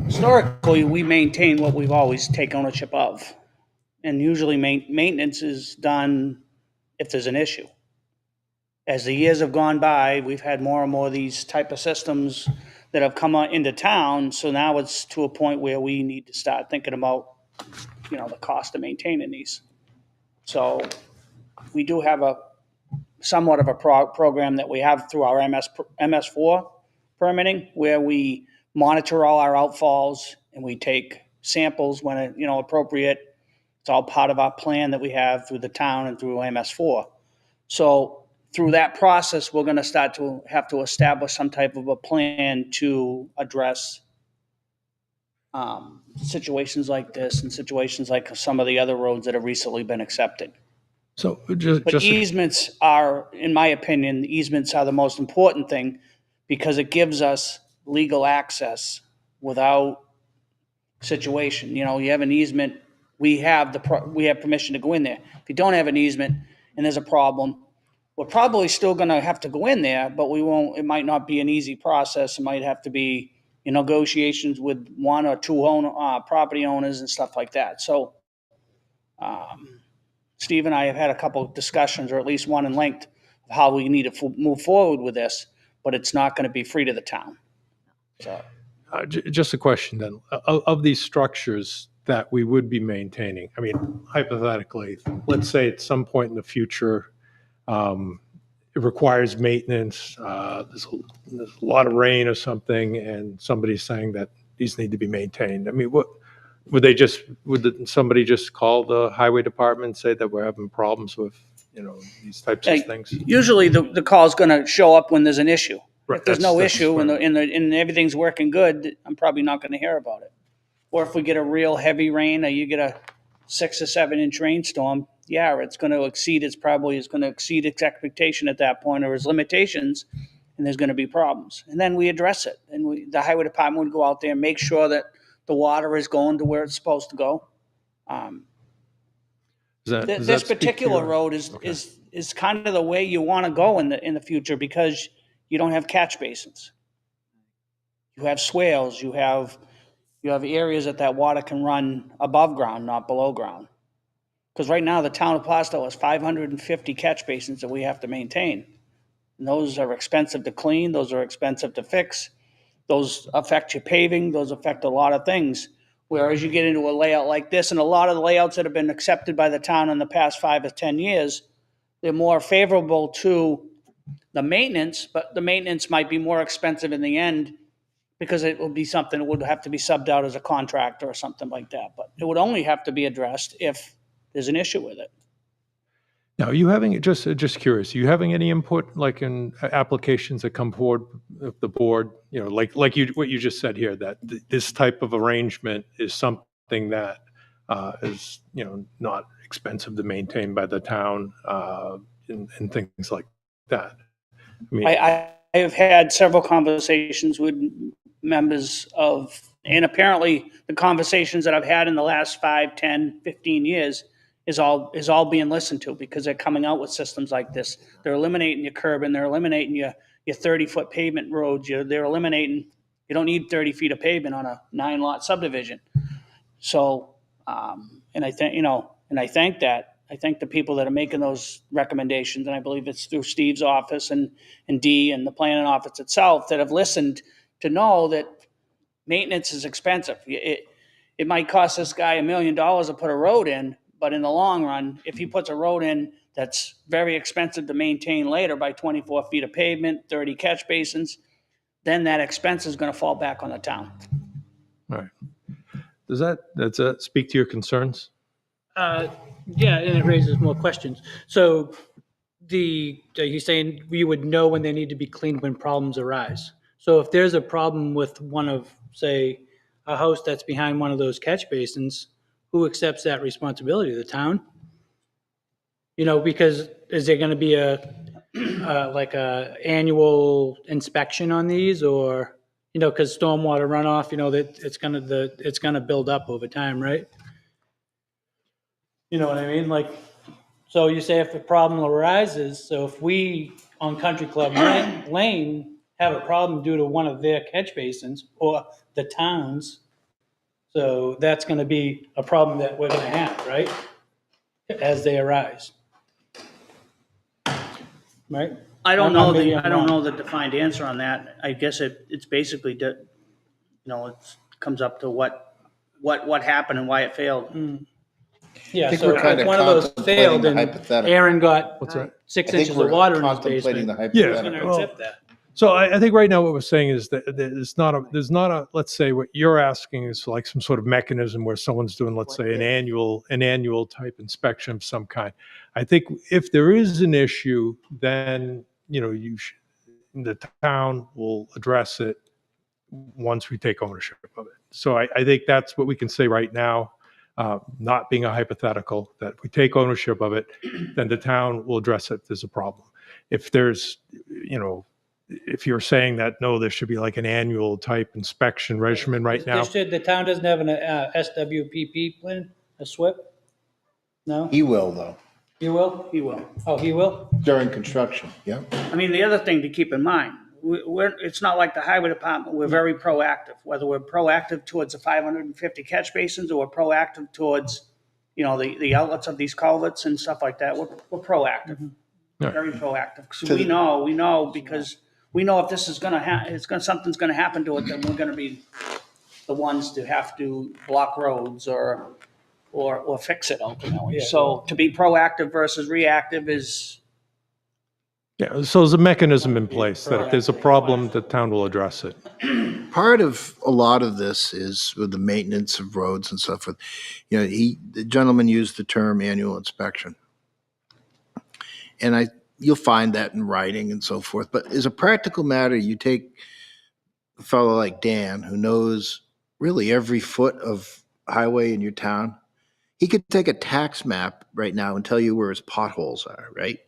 historically, we maintain what we've always take ownership of. And usually maintenance is done if there's an issue. As the years have gone by, we've had more and more of these type of systems that have come into town. So now it's to a point where we need to start thinking about, the cost of maintaining these. So we do have somewhat of a program that we have through our MS4 permitting, where we monitor all our outfalls and we take samples when appropriate. It's all part of our plan that we have through the town and through MS4. So through that process, we're going to start to have to establish some type of a plan to address situations like this and situations like some of the other roads that have recently been accepted. so But just, easements are, in my opinion, the easements are the most important thing because it gives us legal access without situation. You have an easement, we have permission to go in there. If you don't have an easement and there's a problem, we're probably still going to have to go in there, but it might not be an easy process. It might have to be negotiations with 1 or 2 property owners and stuff like that. So Steve and I have had a couple of discussions, or at least one in length, of how we need to move forward with this, but it's not going to be free to the town. So just a question then, of these structures that we would be maintaining, I mean, hypothetically, let's say at some point in the future, it requires maintenance, there's a lot of rain or something, and somebody's saying that these need to be maintained. I mean, would somebody just call the highway department and say that we're having problems with, these types of things? usually the call is going to show up when there's an issue. Right, If there's no that's issue fine. and everything's working good, I'm probably not going to hear about it. Or if we get a real heavy rain, or you get a 6 or 7 inch rainstorm, yeah, it's going to exceed its expectation at that point, or its limitations, and there's going to be problems. And then we address it, and the highway department would go out there and make sure that the water is going to where it's supposed to go. Does that This speak to particular your- road is kind of the way you want to go in the future, because you don't have catch basins. You have swales, you have areas that water can run above ground, not below ground. Because right now, the town of Plastow has 550 catch basins that we have to maintain. And those are expensive to clean, those are expensive to fix, those affect your paving, those affect a lot of things. Whereas you get into a layout like this, and a lot of the layouts that have been accepted by the town in the past 5 or 10 years, they're more favorable to the maintenance, but the maintenance might be more expensive in the end, because it will be something that would have to be subbed out as a contractor or something like that. But it would only have to be addressed if there's an issue with it. Now, are you having, just curious, are you having any input, like in applications that come forward of the board, like what you just said here, that this type of arrangement is something that is, not expensive to maintain by the town, and things like that? I mean, I have had several conversations with members of, and apparently the conversations that I've had in the last 5, 10, 15 years is all being listened to, because they're coming out with systems like this. They're eliminating your curb, and they're eliminating your 30-foot pavement roads. They're eliminating, you don't need 30 feet of pavement on a 9-lot subdivision. So, and I think, I thank the people that are making those recommendations, and I believe it's through Steve's office and Dee and the planning office itself that have listened to know that maintenance is expensive. It might cost this guy $1 million to put a road in, but in the long run, if he puts a road in that's very expensive to maintain later by 24 feet of pavement, 30 catch basins, then that expense is going to fall back on the town. all right. Does that speak to your concerns? Yeah, and it raises more questions. So he's saying you would know when they need to be cleaned when problems arise. So if there's a problem with one of, say, a house that's behind one of those catch basins, who accepts that responsibility? The town? Because is there going to be like a annual inspection on these, or, because stormwater runoff, that it's going to build up over time, right? You know what I mean? Like, so you say if the problem arises, so if we on Country Club Lane have a problem due to one of their catch basins or the town's, so that's going to be a problem that we're going to have, right? As they arise. Right? I don't I'm know maybe the, I'm I don't wrong. know the defined answer on that. I guess it's basically, it comes up to what happened and why it failed. Yeah, think so we're kinda if one of those contemplating failed the and hypothetical. Aaron got What's that? 6 I think inches of we're water in his contemplating the basement, Yeah. who's going to hypothetical. accept that? So I think right now what we're saying is that there's not a, let's say what you're asking is like some sort of mechanism where someone's doing, let's say, an annual type inspection of some kind. I think if there is an issue, then, the town will address it once we take ownership of it. So I think that's what we can say right now, not being a hypothetical, that if we take ownership of it, then the town will address it if there's a problem. If there's, if you're saying that, no, there should be like an annual type inspection regimen right now. The town doesn't have an SWPP plan, a SWIP? No? He will, though, You will? He will. Oh, he will? during construction, yeah. I mean, the other thing to keep in mind, it's not like the highway department, we're very proactive, whether we're proactive towards the 550 catch basins or we're proactive towards, the outlets of these culverts and stuff like that. We're proactive, very proactive. So we know because we know if this is going to something's going to happen to it, then we're going to be the ones to have to block roads or fix it ultimately. Yeah. So to be proactive versus reactive is, Yeah, so there's a mechanism in place that if there's a problem, the town will address it. Part of a lot of this is with the maintenance of roads and so forth. The gentleman used the term annual inspection. And you'll find that in writing and so forth. But as a practical matter, you take a fellow like Dan, who knows really every foot of highway in your town. He could take a tax map right now and tell you where his potholes are, right?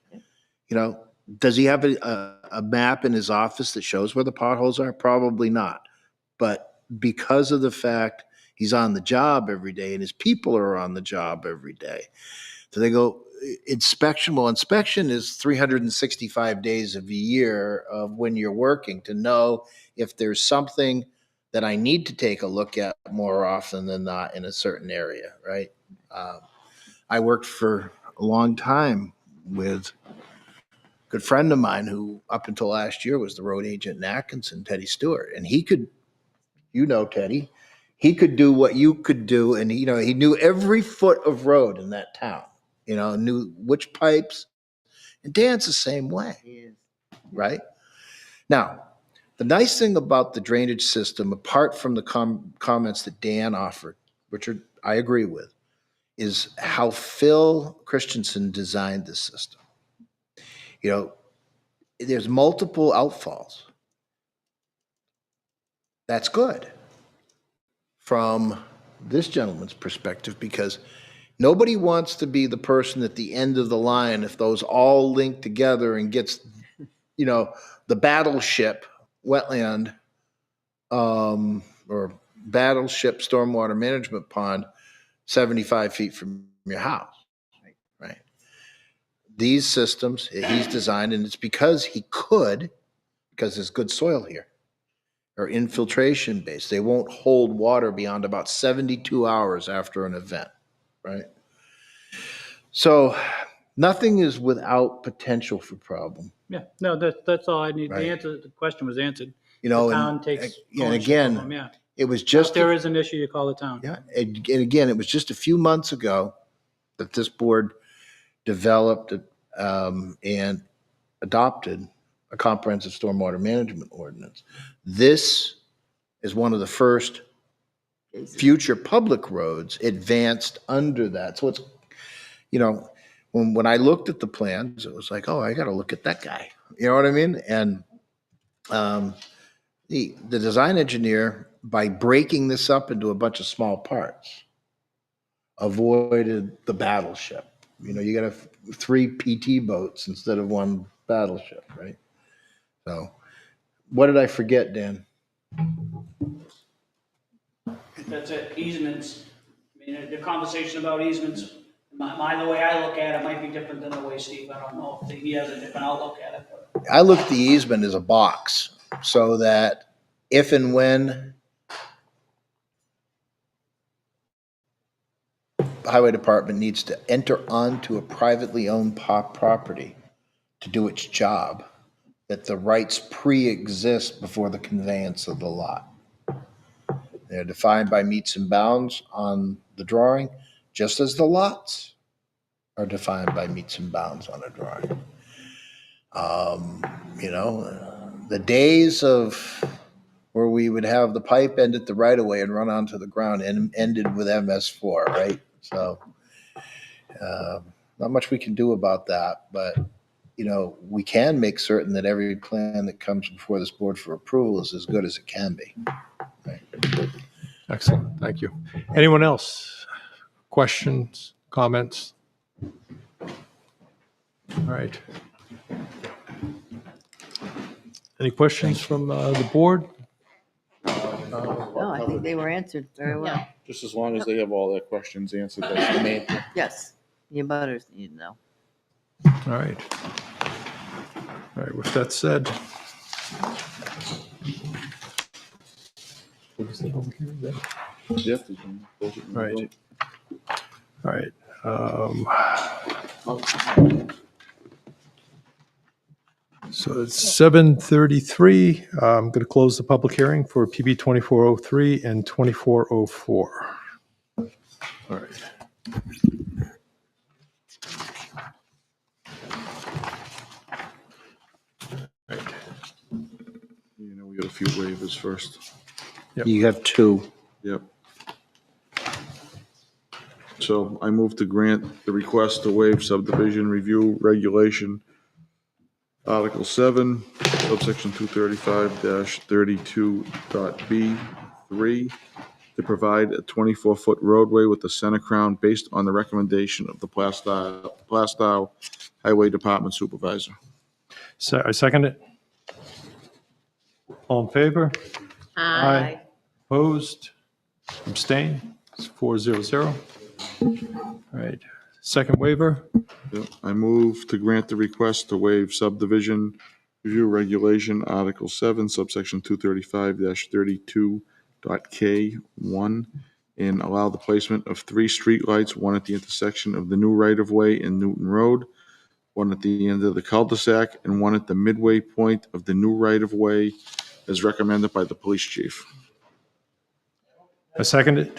Does he have a map in his office that shows where the potholes are? Probably not. But because of the fact he's on the job every day and his people are on the job every day, so they go, inspection. Well, inspection is 365 days of the year of when you're working to know if there's something that I need to take a look at more often than not in a certain area, right? I worked for a long time with a good friend of mine who up until last year was the road agent in Atkinson, Teddy Stewart. And he could, Teddy, he could do what you could do. And, he knew every foot of road in that town, knew which pipes. And Dan's the same way, right? Now, the nice thing about the drainage system, apart from the comments that Dan offered, which I agree with, is how Phil Christensen designed this system. You know, there's multiple outfalls. That's good from this gentleman's perspective, because nobody wants to be the person at the end of the line if those all link together and gets, you know, the battleship wetland or battleship stormwater management pond 75 feet from your house, right? These systems he's designed, and it's because he could, because there's good soil here, are infiltration based. They won't hold water beyond about 72 hours after an event, right? So nothing is without potential for problem. Yeah, no, that's all I need. Right. The question was answered. You know, The town takes and ownership again, of them, yeah. it was If just there is an issue, you call the town. yeah, and again, it was just a few months ago that this board developed and adopted a comprehensive stormwater management ordinance. This is one of the first future public roads advanced under that. So it's, you know, when I looked at the plans, it was like, oh, I got to look at that guy. You know what I mean? And the design engineer, by breaking this up into a bunch of small parts, avoided the battleship. You know, you got to 3 PT boats instead of 1 battleship, right? So, what did I forget, Dan? That's it, easements. I mean, the conversation about easements, the way I look at it might be different than the way Steve, I don't know if he has a different outlook at it, but. I look at the easement as a box, so that if and when the highway department needs to enter onto a privately owned property to do its job, that the rights pre-exist before the conveyance of the lot. They're defined by meets and bounds on the drawing, just as the lots are defined by meets and bounds on a drawing. You know, the days of where we would have the pipe end at the right of way and run onto the ground and ended with MS4, right? So, not much we can do about that, but, you know, we can make certain that every plan that comes before this board for approval is as good as it can be. Right? Excellent, thank you. Anyone else? Questions, comments? All right. Any questions from the board? No, I think they were answered very well. Just as long as they have all their questions answered, that's the main thing. Yes, your butters need to know. All right. All right, with that said. Yep. Right. All right. So it's 7:33. I'm going to close the public hearing for PB 2403 and 2404. All right. Right. You know, we got a few waivers first. You have 2. Yep. So I move to grant the request to waive subdivision review regulation, Article 7, subsection 235-32.B3, to provide a 24-foot roadway with a center crown based on the recommendation of the Plastow Highway Department Supervisor. So I second it. All in favor? Aye. Opposed? Abstain? It's 400. All right. Second waiver. Yep. I move to grant the request to waive subdivision review regulation, Article 7, subsection 235-32.K1, and allow the placement of 3 streetlights, one at the intersection of the new right-of-way and Newton Road, one at the end of the cul-de-sac, and one at the midway point of the new right-of-way, as recommended by the police chief. I second it.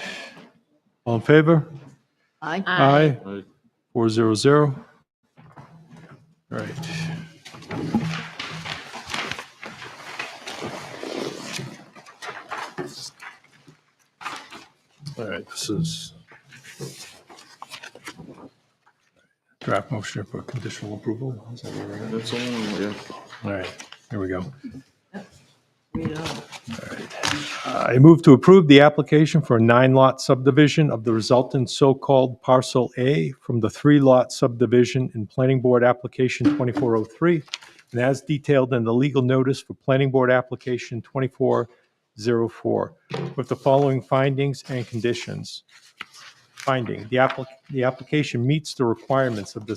All in favor? Aye. Aye. Aye. 400. All right. All right, this is draft motion for conditional approval. Is that where we're at? That's all, yeah. All right, here we go. Read it all. I move to approve the application for a 9-lot subdivision of the resultant so-called parcel A from the 3-lot subdivision in Planning Board Application 2403, and as detailed in the legal notice for Planning Board Application 2404, with the following findings and conditions. Finding, the application meets the requirements of the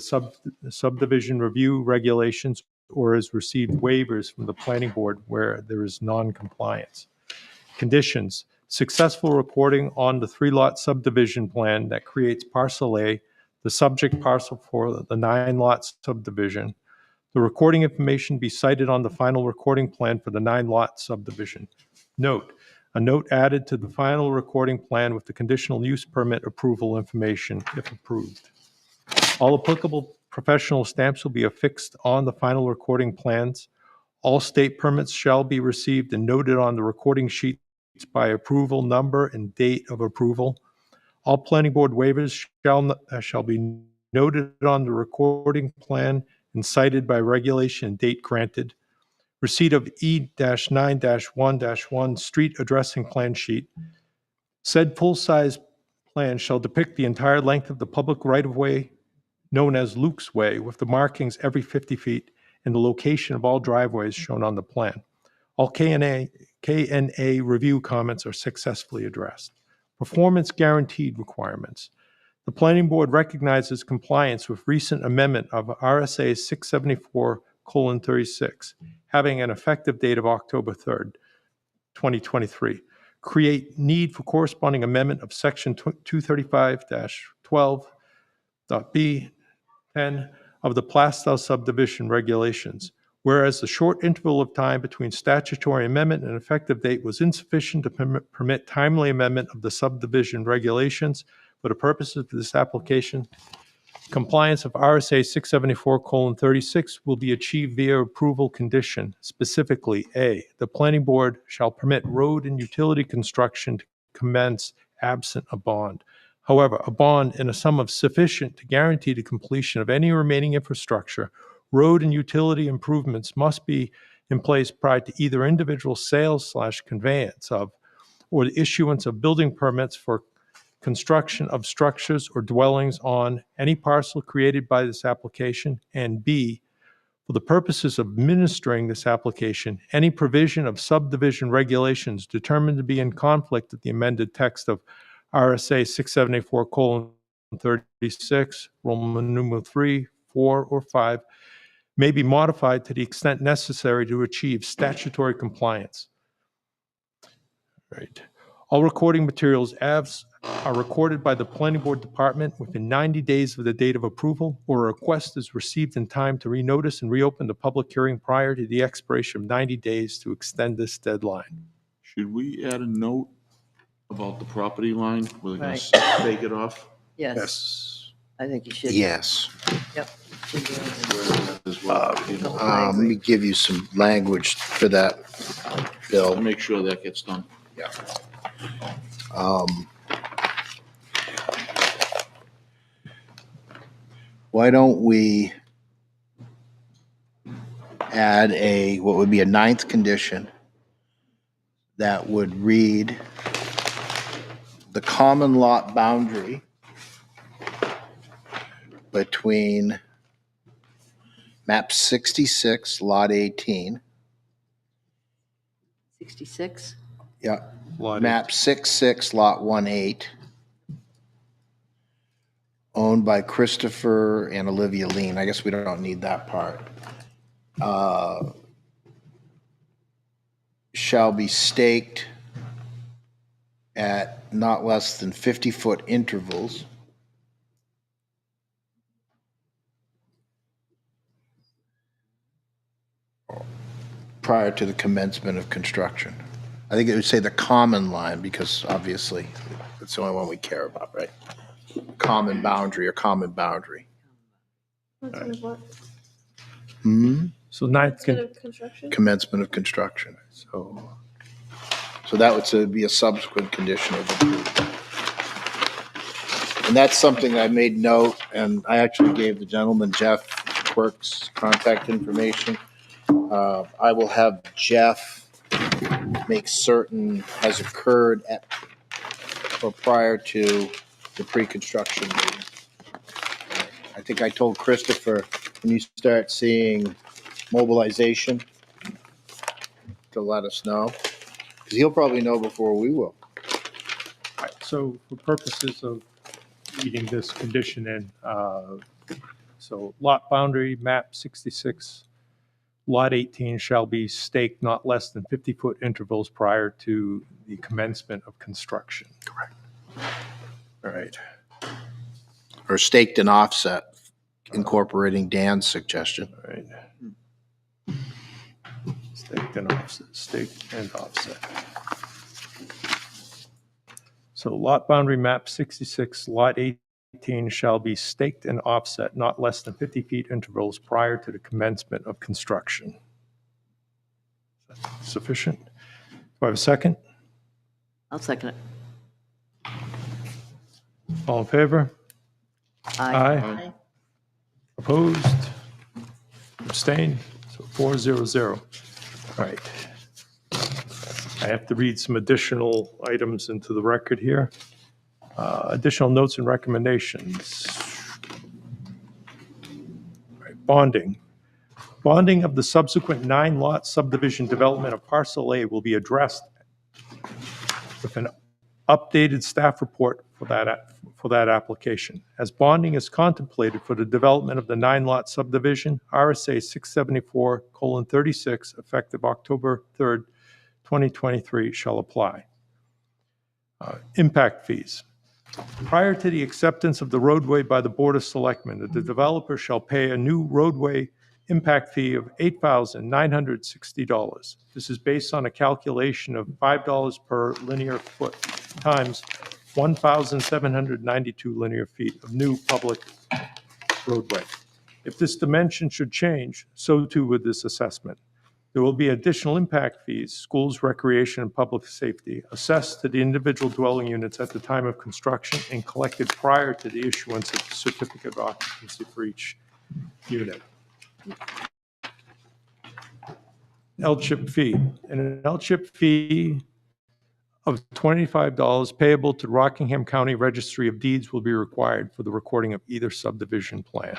subdivision review regulations or has received waivers from the planning board where there is non-compliance. Conditions, successful recording on the 3-lot subdivision plan that creates parcel A, the subject parcel for the 9-lot subdivision. The recording information be cited on the final recording plan for the 9-lot subdivision. Note, a note added to the final recording plan with the conditional use permit approval information if approved. All applicable professional stamps will be affixed on the final recording plans. All state permits shall be received and noted on the recording sheets by approval number and date of approval. All planning board waivers shall be noted on the recording plan and cited by regulation and date granted. Receipt of E-9-1-1 street addressing plan sheet. Said full-size plan shall depict the entire length of the public right-of-way known as Luke's Way with the markings every 50 feet and the location of all driveways shown on the plan. All KNA review comments are successfully addressed. Performance guaranteed requirements. The planning board recognizes compliance with recent amendment of RSA 674:36, having an effective date of October 3rd, 2023. Create need for corresponding amendment of section 235-12.b 10 of the Plastow subdivision regulations. Whereas the short interval of time between statutory amendment and effective date was insufficient to permit timely amendment of the subdivision regulations, for the purposes of this application, compliance of RSA 674:36 will be achieved via approval condition. Specifically, A, the planning board shall permit road and utility construction to commence absent a bond. However, a bond in a sum of sufficient to guarantee the completion of any remaining infrastructure, road and utility improvements must be in place prior to either individual sales/conveyance of or the issuance of building permits for construction of structures or dwellings on any parcel created by this application, and B, for the purposes of administering this application, any provision of subdivision regulations determined to be in conflict with the amended text of RSA 674:36, Roman numeral 3, 4, or 5, may be modified to the extent necessary to achieve statutory compliance. Right. All recording materials are recorded by the planning board department within 90 days of the date of approval, or a request is received in time to renotice and reopen the public hearing prior to the expiration of 90 days to extend this deadline. Should we add a note about the property line? We're going Right. to take it off? Yes, I think you should. Yes. Yep. Should be on As well, you know, I Let me give you some language for that, Bill. to make sure that gets done. Why don't we add what would be a 9th condition that would read, the common lot boundary between map 66, lot 18, 66? yeah, Lot map 66, lot 18, owned by Christopher and Olivia Lean. I guess we don't need that part. Shall be staked at not less than 50-foot intervals prior to the commencement of construction. I think it would say the common line because obviously it's the only one we care about, right? Common boundary or common boundary. So 9th, Commencement of construction. So that would be a subsequent condition of approval. And that's something I made note, and I actually gave the gentleman, Jeff Quirk's, contact information. I will have Jeff make certain has occurred at or prior to the pre-construction meeting. I think I told Christopher, when you start seeing mobilization, to let us know, because he'll probably know before we will. Right, so for purposes of reading this condition in, so lot boundary map 66, lot 18 shall be staked not less than 50-foot intervals prior to the commencement of construction. Correct. All right. Or staked and offset, incorporating Dan's suggestion. All right. Staked and offset, staked and offset. So lot boundary map 66, lot 18 shall be staked and offset not less than 50 feet intervals prior to the commencement of construction. Sufficient? Do I have a second? I'll second it. All in favor? Aye. Opposed? Abstained? So 400. All right. I have to read some additional items into the record here. Additional notes and recommendations. All right, bonding. Bonding of the subsequent 9-lot subdivision development of parcel A will be addressed with an updated staff report for that application. As bonding is contemplated for the development of the 9-lot subdivision, RSA 674:36, effective October 3rd, 2023, shall apply. Impact fees. Prior to the acceptance of the roadway by the Board of Selectmen, the developer shall pay a new roadway impact fee of $8,960. This is based on a calculation of $5 per linear foot times 1,792 linear feet of new public roadway. If this dimension should change, so too would this assessment. There will be additional impact fees, schools, recreation, and public safety, assessed to the individual dwelling units at the time of construction and collected prior to the issuance of the certificate of occupancy for each unit. L-chip fee. An L-chip fee of $25 payable to Rockingham County Registry of Deeds will be required for the recording of either subdivision plan.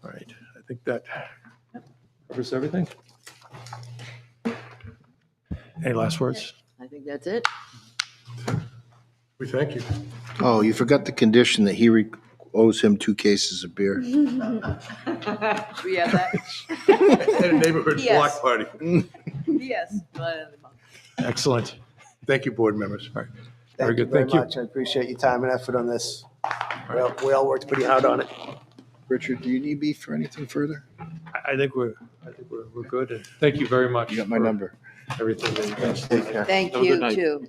All right, I think that covers everything. Any last words? I think that's it. We thank you. Oh, you forgot the condition that he owes him 2 cases of beer. We have that? And a neighborhood Yes. block party. Yes. Excellent. Thank you, board members. All right. Very good, thank you. much. I appreciate your time and effort on this. We all worked pretty hard on it. Richard, do you need me for anything further? I think we're good. And thank you very much. You got my for number. Everything that you guys Take care. Thank Have a you, good night. too.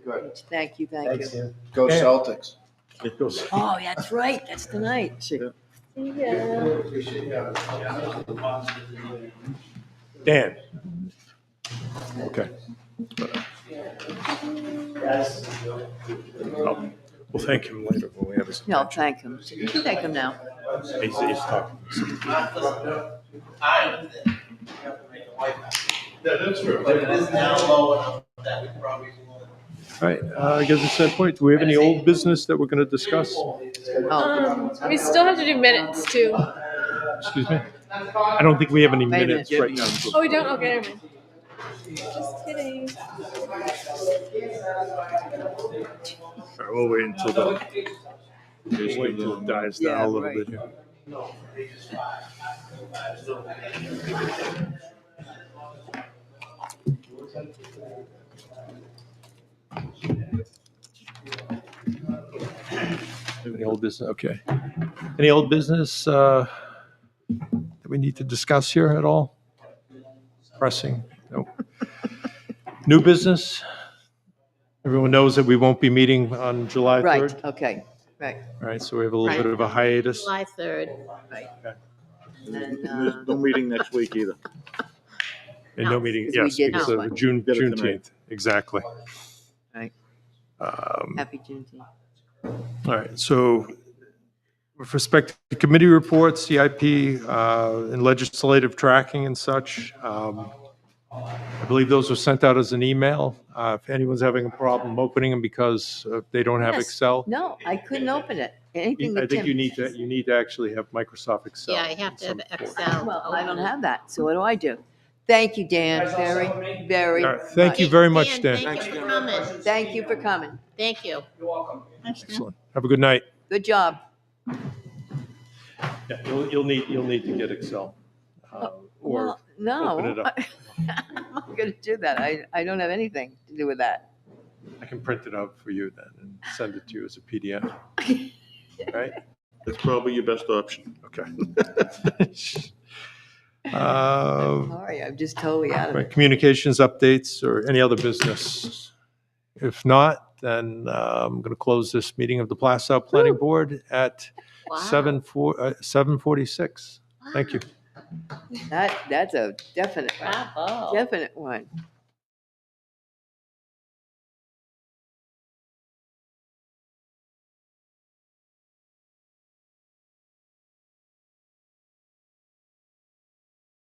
Thank you, thank you. Go Yeah. Celtics. It goes. Oh, that's right, that's tonight. Dan. Okay. Oh, we'll thank him later when we have his. No, thank him. You can thank him now. He's talking. Yeah, that's true. But it is now low enough that we probably won't. All right, I guess at that point, do we have any old business that we're going to discuss? Oh, We still have to do minutes too. Excuse me? I don't think we have any Wait a minutes minute. right now. Oh, we don't? Okay, never mind. Just kidding. All right, we'll wait until it dies down a little bit here. Any old business? Okay. Any old business that we need to discuss here at all? Pressing? Nope. New business? Everyone knows that we won't be meeting on July 3rd. right, okay, right, All right, so we have a little bit of a hiatus. July 3rd. right. Okay. And, There's no meeting next week either. And no meeting, because we yes, did because this of one. June, Did it tonight. Juneteenth, exactly. Right. Um, Happy Juneteenth. All right, so with respect to committee reports, CIP, and legislative tracking and such, I believe those were sent out as an email. If anyone's having a problem opening them because they don't have Yes. Excel, No, I couldn't open it. Anything I that think Tim. you need to actually have Microsoft Excel. Yeah, you have to have of some sort. Excel. Well, I don't have that, so what do I do? Thank you, Dan, very, very All right, thank you much. very much, Dan, Dan. thank you for coming. Thank you for coming. Thank you. Excellent. Have a good night. Good job. Yeah, you'll need to get Excel. Or Well, no. open it up. I'm not gonna do that. I don't have anything to do with that. I can print it out for you then and send it to you as a PDF. Right? That's probably your best option. Okay. Sorry, I'm just totally out of Right, it. communications updates or any other business? If not, then I'm going to close this meeting of the Plastow Planning Board at Wow. 7:46. Thank you. That's a definite Bravo. one.